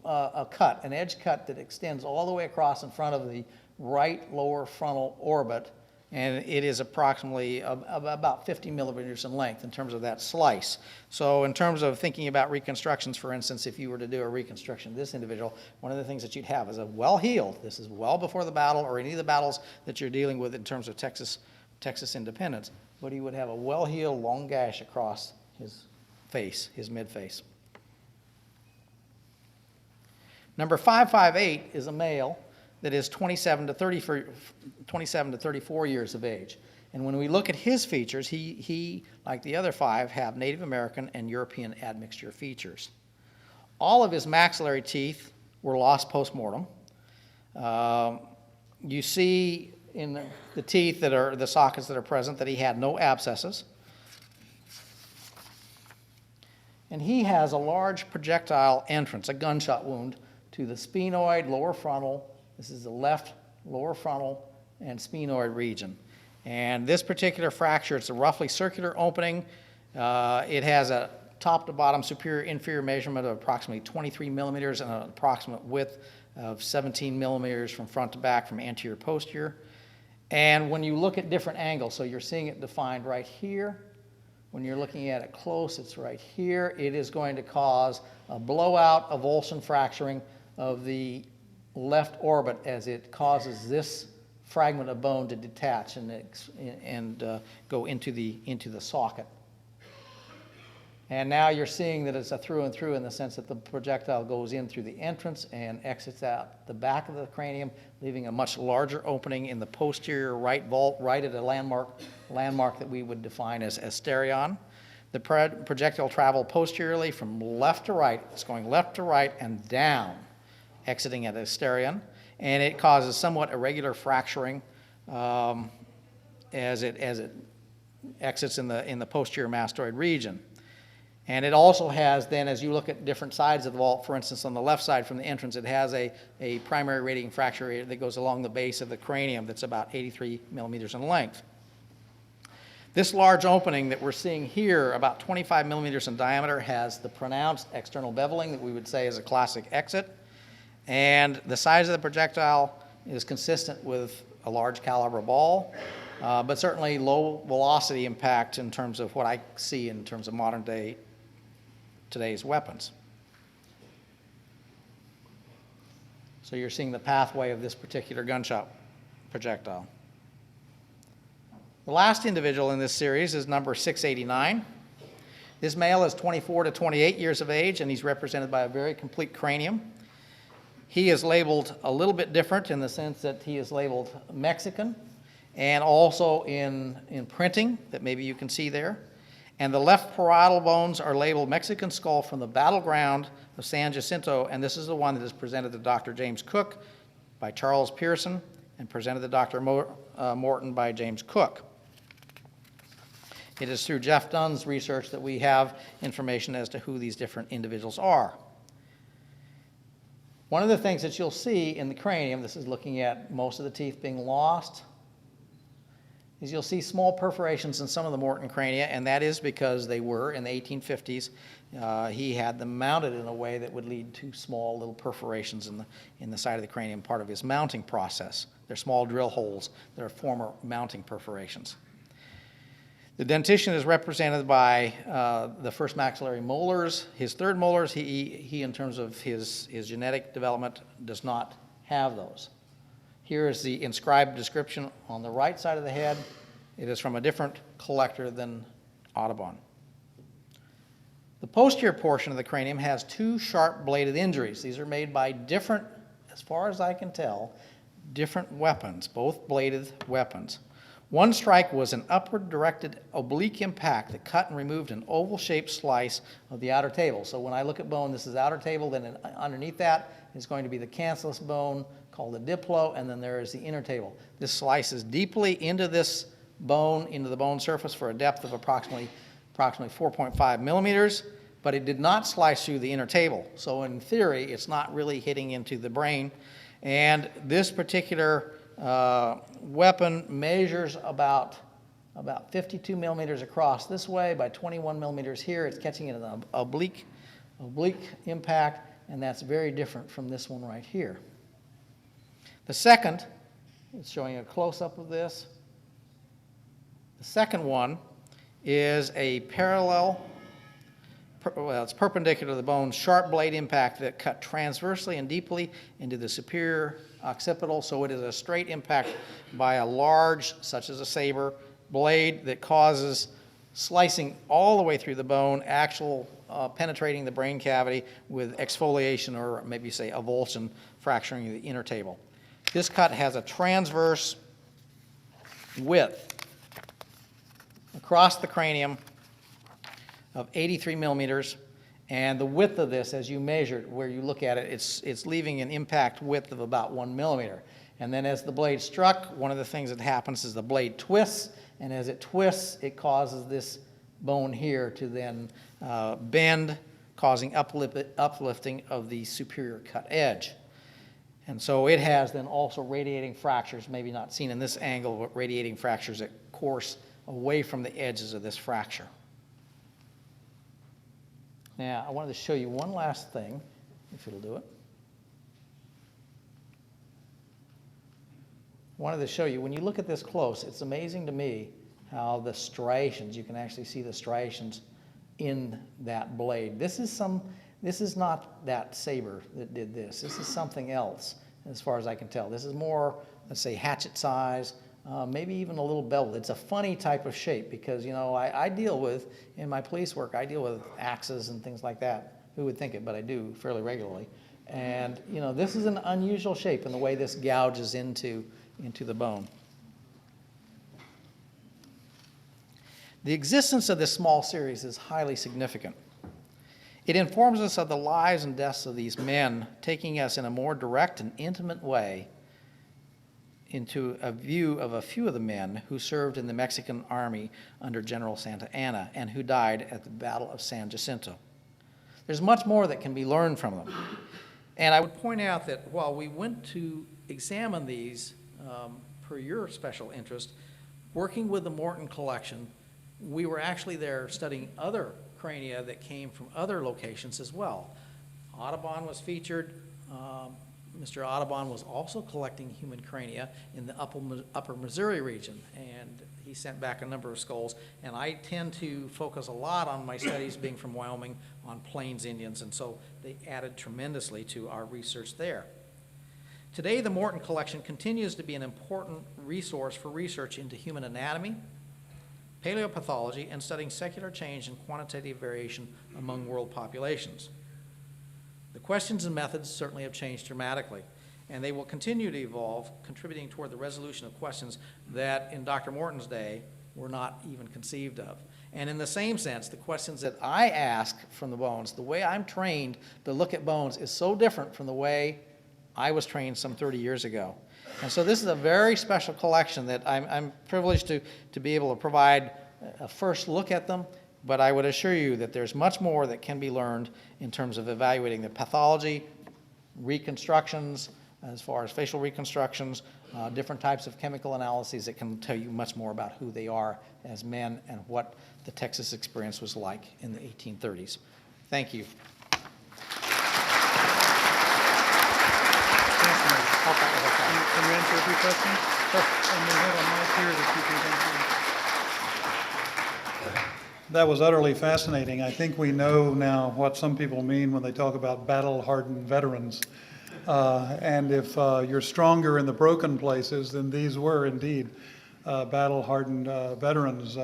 cut, an edge cut that extends all the way across in front of the right lower frontal orbit, and it is approximately about 50 millimeters in length in terms of that slice. So in terms of thinking about reconstructions, for instance, if you were to do a reconstruction of this individual, one of the things that you'd have is a well-healed, this is well before the battle or any of the battles that you're dealing with in terms of Texas Texas independence, but he would have a well-heeled long gash across his face, his mid-face. Number 558 is a male that is 27 to 34 years of age. And when we look at his features, he, like the other 5, have Native American and European admixture features. All of his maxillary teeth were lost post-mortem. You see in the teeth that are, the sockets that are present, that he had no abscesses. And he has a large projectile entrance, a gunshot wound, to the sphenoid lower frontal. This is the left lower frontal and sphenoid region. And this particular fracture, it's a roughly circular opening. It has a top to bottom superior inferior measurement of approximately 23 millimeters and an approximate width of 17 millimeters from front to back, from anterior to posterior. And when you look at different angles, so you're seeing it defined right here. When you're looking at it close, it's right here. It is going to cause a blowout avulsion fracturing of the left orbit as it causes this fragment of bone to detach and go into the socket. And now you're seeing that it's a through and through in the sense that the projectile goes in through the entrance and exits out the back of the cranium, leaving a much larger opening in the posterior right vault, right at a landmark that we would define as asterion. The projectile traveled posteriorly from left to right. It's going left to right and down, exiting at asterion, and it causes somewhat irregular fracturing as it exits in the posterior mastoid region. And it also has then, as you look at different sides of the vault, for instance, on the left side from the entrance, it has a primary radiating fracture that goes along the base of the cranium that's about 83 millimeters in length. This large opening that we're seeing here, about 25 millimeters in diameter, has the pronounced external beveling that we would say is a classic exit. And the size of the projectile is consistent with a large caliber ball, but certainly low velocity impact in terms of what I see in terms of today's weapons. So you're seeing the pathway of this particular gunshot projectile. The last individual in this series is number 689. This male is 24 to 28 years of age, and he's represented by a very complete cranium. He is labeled a little bit different in the sense that he is labeled Mexican, and also in printing that maybe you can see there. And the left parietal bones are labeled Mexican skull from the battleground of San Jacinto, and this is the one that is presented to Dr. James Cook by Charles Pearson and presented to Dr. Morton by James Cook. It is through Jeff Dunn's research that we have information as to who these different individuals are. One of the things that you'll see in the cranium, this is looking at most of the teeth being lost, is you'll see small perforations in some of the Morton crania, and that is because they were, in the 1850s, he had them mounted in a way that would lead to small little perforations in the side of the cranium, part of his mounting process. They're small drill holes that are former mounting perforations. The dentition is represented by the first maxillary molars. His third molars, he in terms of his genetic development, does not have those. Here is the inscribed description on the right side of the head. It is from a different collector than Audubon. The posterior portion of the cranium has 2 sharp bladed injuries. These are made by different, as far as I can tell, different weapons, both bladed weapons. One strike was an upward directed oblique impact that cut and removed an oval-shaped slice of the outer table. So when I look at bone, this is outer table, then underneath that is going to be the cancellous bone called the diplo, and then there is the inner table. This slices deeply into this bone, into the bone surface for a depth of approximately 4.5 millimeters, but it did not slice through the inner table. So in theory, it's not really hitting into the brain. And this particular weapon measures about 52 millimeters across this way by 21 millimeters here. It's catching it in an oblique impact, and that's very different from this one right here. The second is showing a close-up of this. The second one is a parallel, well, it's perpendicular to the bone, sharp blade impact that cut transversely and deeply into the superior occipital, so it is a straight impact by a large, such as a saber, blade that causes slicing all the way through the bone, penetrating the brain cavity with exfoliation, or maybe say avulsion, fracturing the inner table. This cut has a transverse width across the cranium of 83 millimeters, and the width of this, as you measure it, where you look at it, it's leaving an impact width of about 1 millimeter. And then as the blade struck, one of the things that happens is the blade twists, and as it twists, it causes this bone here to then bend, causing uplifting of the superior cut edge. And so it has then also radiating fractures, maybe not seen in this angle, but radiating fractures that course away from the edges of this fracture. Now, I wanted to show you one last thing, if it'll do it. Wanted to show you, when you look at this close, it's amazing to me how the striations, you can actually see the striations in that blade. This is not that saber that did this. This is something else, as far as I can tell. This is more, let's say, hatchet size, maybe even a little beveled. It's a funny type of shape because, you know, I deal with, in my police work, I deal with axes and things like that. Who would think it, but I do fairly regularly. And, you know, this is an unusual shape in the way this gouges into the bone. The existence of this small series is highly significant. It informs us of the lives and deaths of these men, taking us in a more direct and intimate way into a view of a few of the men who served in the Mexican army under General Santa Anna and who died at the Battle of San Jacinto. There's much more that can be learned from them. And I would point out that while we went to examine these per your special interest, working with the Morton collection, we were actually there studying other crania that came from other locations as well. Audubon was featured. Mr. Audubon was also collecting human crania in the upper Missouri region, and he sent back a number of skulls. And I tend to focus a lot on my studies, being from Wyoming, on Plains Indians, and so they added tremendously to our research there. Today, the Morton collection continues to be an important resource for research into human anatomy, paleopathology, and studying secular change and quantitative variation among world populations. The questions and methods certainly have changed dramatically, and they will continue to evolve, contributing toward the resolution of questions that in Dr. Morton's day were not even conceived of. And in the same sense, the questions that I ask from the bones, the way I'm trained to look at bones is so different from the way I was trained some 30 years ago. And so this is a very special collection that I'm privileged to be able to provide a first look at them, but I would assure you that there's much more that can be learned in terms of evaluating the pathology, reconstructions, as far as facial reconstructions, different types of chemical analyses that can tell you much more about who they are as men and what the Texas experience was like in the 1830s. Thank you. Can you answer a few questions? Sure. And we have a mic here that you can answer. That was utterly fascinating. I think we know now what some people mean when they talk about battle-hardened veterans. And if you're stronger in the broken places, then these were indeed battle-hardened veterans.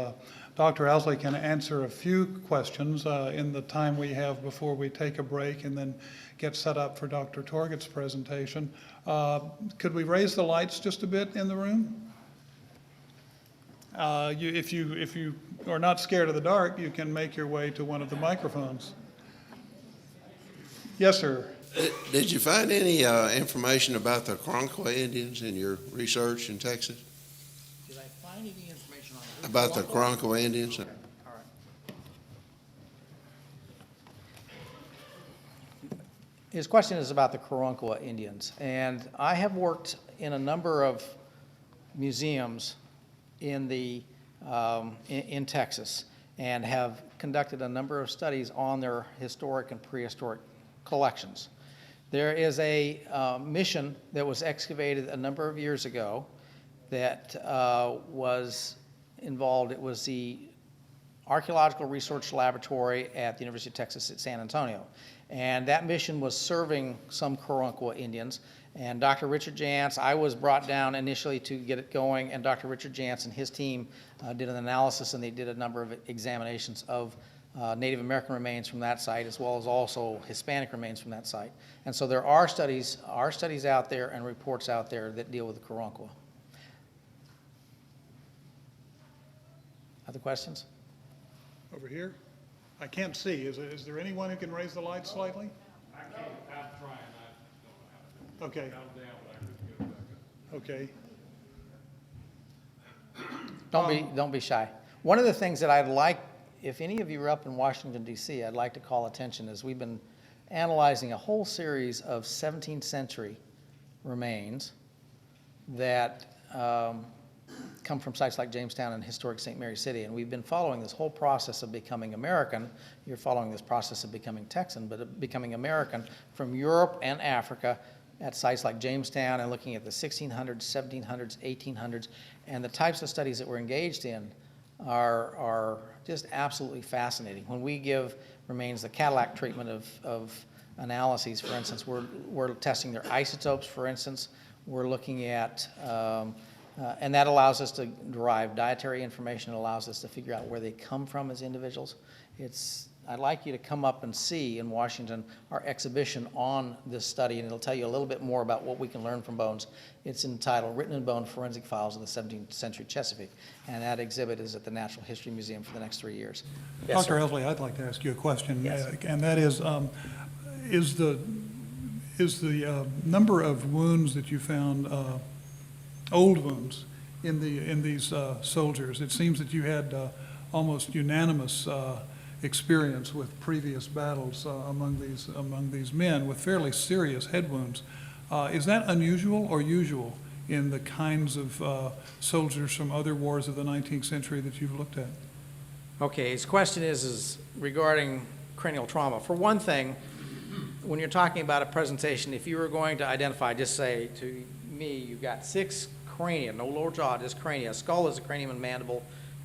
Dr. Owsley can answer a few questions in the time we have before we take a break and then get set up for Dr. Torgett's presentation. Could we raise the lights just a bit in the room? If you are not scared of the dark, you can make your way to one of the microphones. Yes, sir. Did you find any information about the Karankawa Indians in your research in Texas? Did I find any information on it? About the Karankawa Indians? All right. His question is about the Karankawa Indians, and I have worked in a number of museums in Texas and have conducted a number of studies on their historic and prehistoric collections. There is a mission that was excavated a number of years ago that was involved. It was the Archaeological Research Laboratory at the University of Texas at San Antonio. And that mission was serving some Karankawa Indians. And Dr. Richard Jantz, I was brought down initially to get it going, and Dr. Richard Jantz and his team did an analysis, and they did a number of examinations of Native American remains from that site, as well as also Hispanic remains from that site. And so there are studies out there and reports out there that deal with the Karankawa. Other questions? Over here? I can't see. Is there anyone who can raise the light slightly? I can't, I'm trying, I don't know how to do it. Okay, Down, but I couldn't get it back up. okay. Don't be shy. One of the things that I'd like, if any of you are up in Washington, D.C., I'd like to call attention is we've been analyzing a whole series of 17th century remains that come from sites like Jamestown and historic St. Mary City. And we've been following this whole process of becoming American. You're following this process of becoming Texan, but becoming American from Europe and Africa at sites like Jamestown and looking at the 1600s, 1700s, 1800s. And the types of studies that we're engaged in are just absolutely fascinating. When we give remains the Cadillac treatment of analyses, for instance, we're testing their isotopes, for instance. We're looking at, and that allows us to derive dietary information. It allows us to figure out where they come from as individuals. I'd like you to come up and see in Washington our exhibition on this study, and it'll tell you a little bit more about what we can learn from bones. It's entitled Written in Bone Forensic Files of the 17th Century Chesapeake, and that exhibit is at the Natural History Museum for the next 3 years. Yes, Dr. sir. Elsley, I'd like to ask you a question. Yes. And that is the number of wounds that you found, old wounds, in these soldiers? It seems that you had almost unanimous experience with previous battles among these men with fairly serious head wounds. Is that unusual or usual in the kinds of soldiers from other wars of the 19th century that you've looked at? Okay, his question is regarding cranial trauma. For one thing, when you're talking about a presentation, if you were going to identify, just say to me, you've got 6 crania, no lower jaw, just crania. Skull is a cranium and mandible,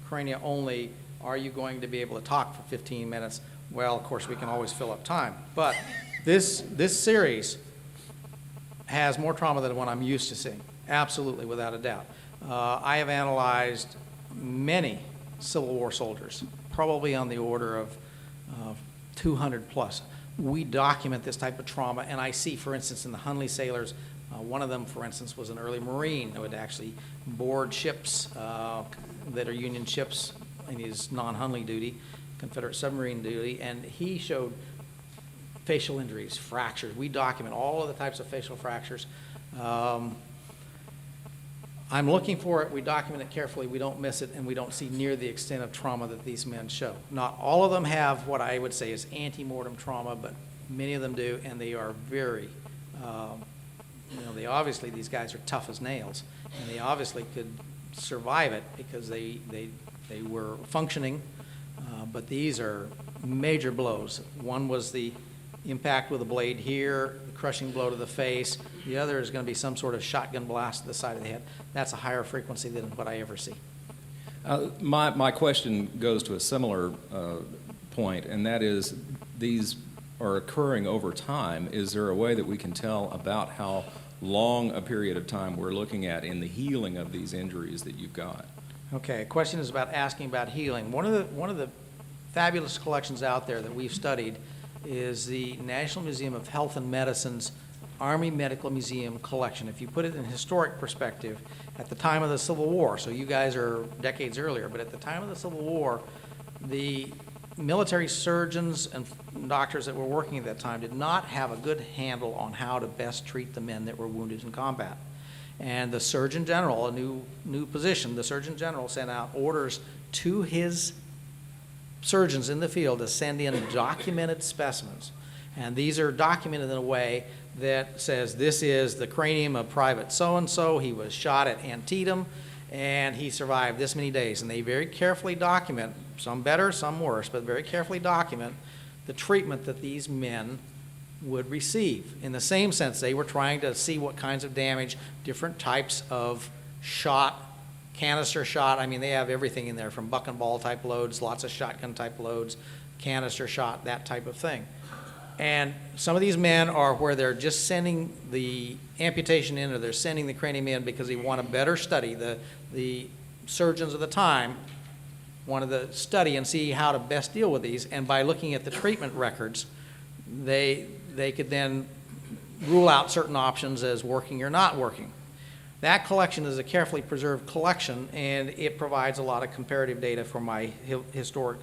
crania only. Are you going to be able to talk for 15 minutes? Well, of course, we can always fill up time. But this series has more trauma than what I'm used to seeing, absolutely, without a doubt. I have analyzed many Civil War soldiers, probably on the order of 200 plus. We document this type of trauma, and I see, for instance, in the Hunley sailors, one of them, for instance, was an early Marine who would actually board ships that are Union ships in his non-Hunley duty, Confederate submarine duty, and he showed facial injuries, fractures. We document all of the types of facial fractures. I'm looking for it. We document it carefully. We don't miss it, and we don't see near the extent of trauma that these men show. Not all of them have what I would say is ante-mortem trauma, but many of them do, and they are very, they obviously, these guys are tough as nails, and they obviously could survive it because they were functioning, but these are major blows. One was the impact with a blade here, the crushing blow to the face. The other is going to be some sort of shotgun blast to the side of the head. That's a higher frequency than what I ever see. My question goes to a similar point, and that is these are occurring over time. Is there a way that we can tell about how long a period of time we're looking at in the healing of these injuries that you've got? Okay, question is asking about healing. One of the fabulous collections out there that we've studied is the National Museum of Health and Medicine's Army Medical Museum collection. If you put it in historic perspective, at the time of the Civil War, so you guys are decades earlier, but at the time of the Civil War, the military surgeons and doctors that were working at that time did not have a good handle on how to best treat the men that were wounded in combat. And the Surgeon General, a new position, the Surgeon General sent out orders to his surgeons in the field to send in documented specimens. And these are documented in a way that says this is the cranium of Private so-and-so, he was shot at Antietam, and he survived this many days. And they very carefully document, some better, some worse, but very carefully document the treatment that these men would receive. In the same sense, they were trying to see what kinds of damage, different types of shot, canister shot, I mean, they have everything in there from buck and ball type loads, lots of shotgun type loads, canister shot, that type of thing. And some of these men are where they're just sending the amputation in, or they're sending the cranium in because they want a better study. The surgeons of the time wanted to study and see how to best deal with these, and by looking at the treatment records, they could then rule out certain options as working or not working. That collection is a carefully preserved collection, and it provides a lot of comparative data for my historic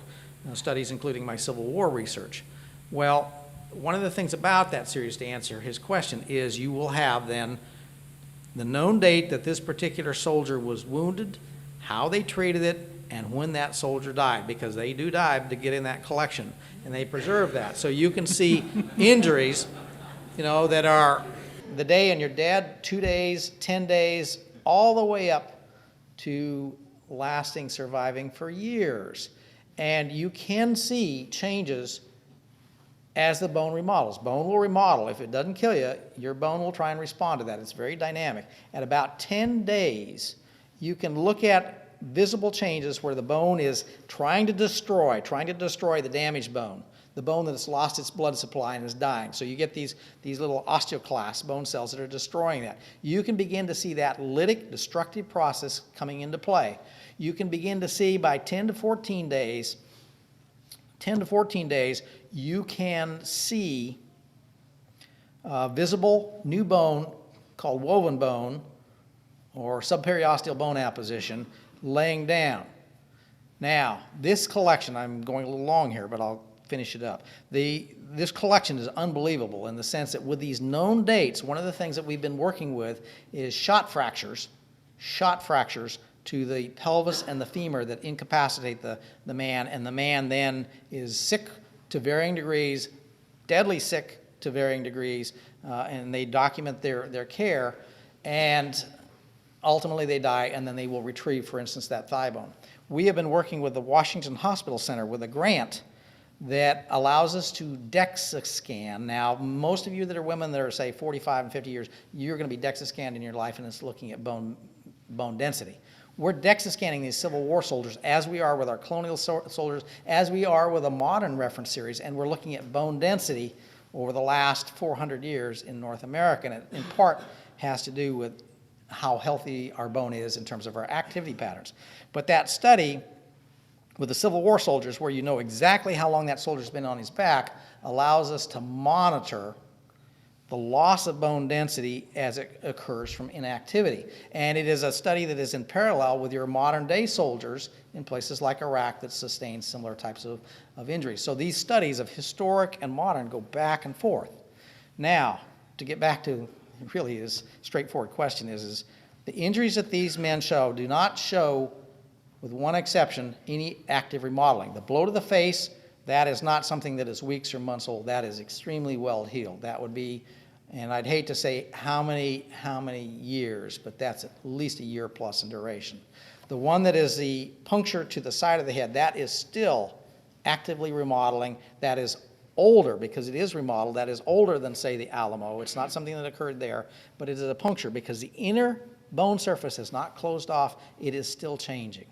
studies, including my Civil War research. Well, one of the things about that series, to answer his question, is you will have then the known date that this particular soldier was wounded, how they treated it, and when that soldier died, because they do die to get in that collection, and they preserve that. So you can see injuries, that are the day and you're dead, 2 days, 10 days, all the way up to lasting, surviving for years. And you can see changes as the bone remodels. Bone will remodel. If it doesn't kill you, your bone will try and respond to that. It's very dynamic. At about 10 days, you can look at visible changes where the bone is trying to destroy the damaged bone, the bone that has lost its blood supply and is dying. So you get these little osteoclasts, bone cells, that are destroying that. You can begin to see that lytic destructive process coming into play. You can begin to see by 10 to 14 days, you can see visible new bone called woven bone or subperiosteal bone apposition laying down. Now, this collection, I'm going a little long here, but I'll finish it up. This collection is unbelievable in the sense that with these known dates, one of the things that we've been working with is shot fractures to the pelvis and the femur that incapacitate the man, and the man then is sick to varying degrees, deadly sick to varying degrees, and they document their care, and ultimately they die, and then they will retrieve, for instance, that thigh bone. We have been working with the Washington Hospital Center with a grant that allows us to DEXA scan. Now, most of you that are women that are, say, 45 and 50 years, you're going to be DEXA scanned in your life, and it's looking at bone density. We're DEXA scanning these Civil War soldiers as we are with our colonial soldiers, as we are with a modern reference series, and we're looking at bone density over the last 400 years in North America, and it in part has to do with how healthy our bone is in terms of our activity patterns. But that study with the Civil War soldiers, where you know exactly how long that soldier's been on his back, allows us to monitor the loss of bone density as it occurs from inactivity. And it is a study that is in parallel with your modern day soldiers in places like Iraq that sustain similar types of injuries. So these studies of historic and modern go back and forth. Now, to get back to really his straightforward question is the injuries that these men show do not show, with one exception, any active remodeling. The blow to the face, that is not something that is weeks or months old. That is extremely well healed. That would be, and I'd hate to say how many years, but that's at least a year plus in duration. The one that is the puncture to the side of the head, that is still actively remodeling. That is older, because it is remodeled. That is older than, say, the Alamo. It's not something that occurred there, but it is a puncture because the inner bone surface has not closed off. It is still changing.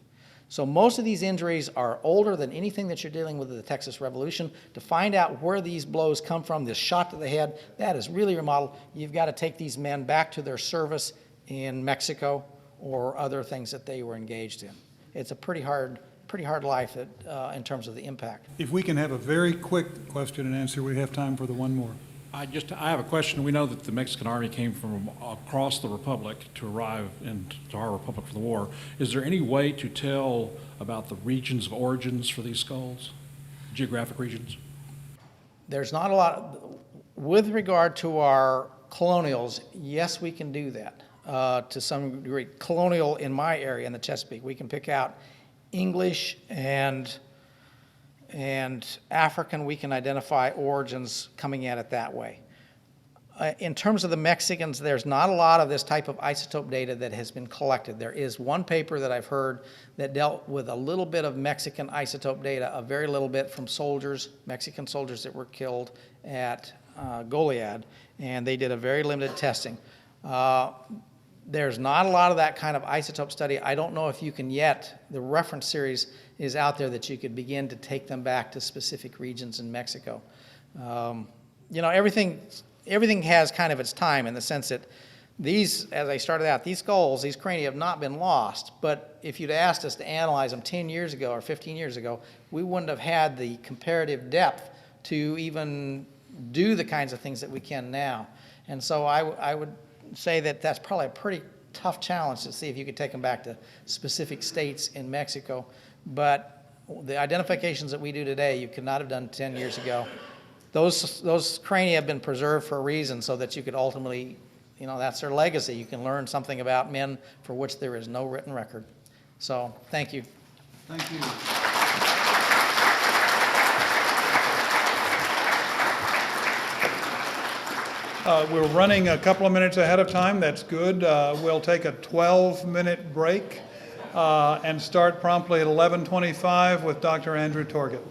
So most of these injuries are older than anything that you're dealing with in the Texas Revolution. To find out where these blows come from, this shot to the head, that is really remodeled. You've got to take these men back to their service in Mexico or other things that they were engaged in. It's a pretty hard life in terms of the impact. If we can have a very quick question and answer, we have time for the one more. I have a question. We know that the Mexican army came from across the republic to arrive into our republic for the war. Is there any way to tell about the regions of origins for these skulls, geographic regions? There's not a lot. With regard to our colonials, yes, we can do that to some degree. Colonial in my area, in the Chesapeake, we can pick out English and African. We can identify origins coming at it that way. In terms of the Mexicans, there's not a lot of this type of isotope data that has been collected. There is one paper that I've heard that dealt with a little bit of Mexican isotope data, a very little bit from soldiers, Mexican soldiers that were killed at Goliad, and they did a very limited testing. There's not a lot of that kind of isotope study. I don't know if you can yet. The reference series is out there that you could begin to take them back to specific regions in Mexico. you know, everything has kind of its time in the sense that these, as I started out, these skulls, these crania have not been lost, but if you'd asked us to analyze them 10 years ago or 15 years ago, we wouldn't have had the comparative depth to even do the kinds of things that we can now. And so I would say that that's probably a pretty tough challenge to see if you could take them back to specific states in Mexico. But the identifications that we do today, you could not have done 10 years ago. Those crania have been preserved for a reason so that you could ultimately, you know, that's their legacy. You can learn something about men for which there is no written record. So, thank you. Thank you. We're running a couple of minutes ahead of time. That's good. We'll take a 12-minute break and start promptly at 11:25 with Dr. Andrew Torgett.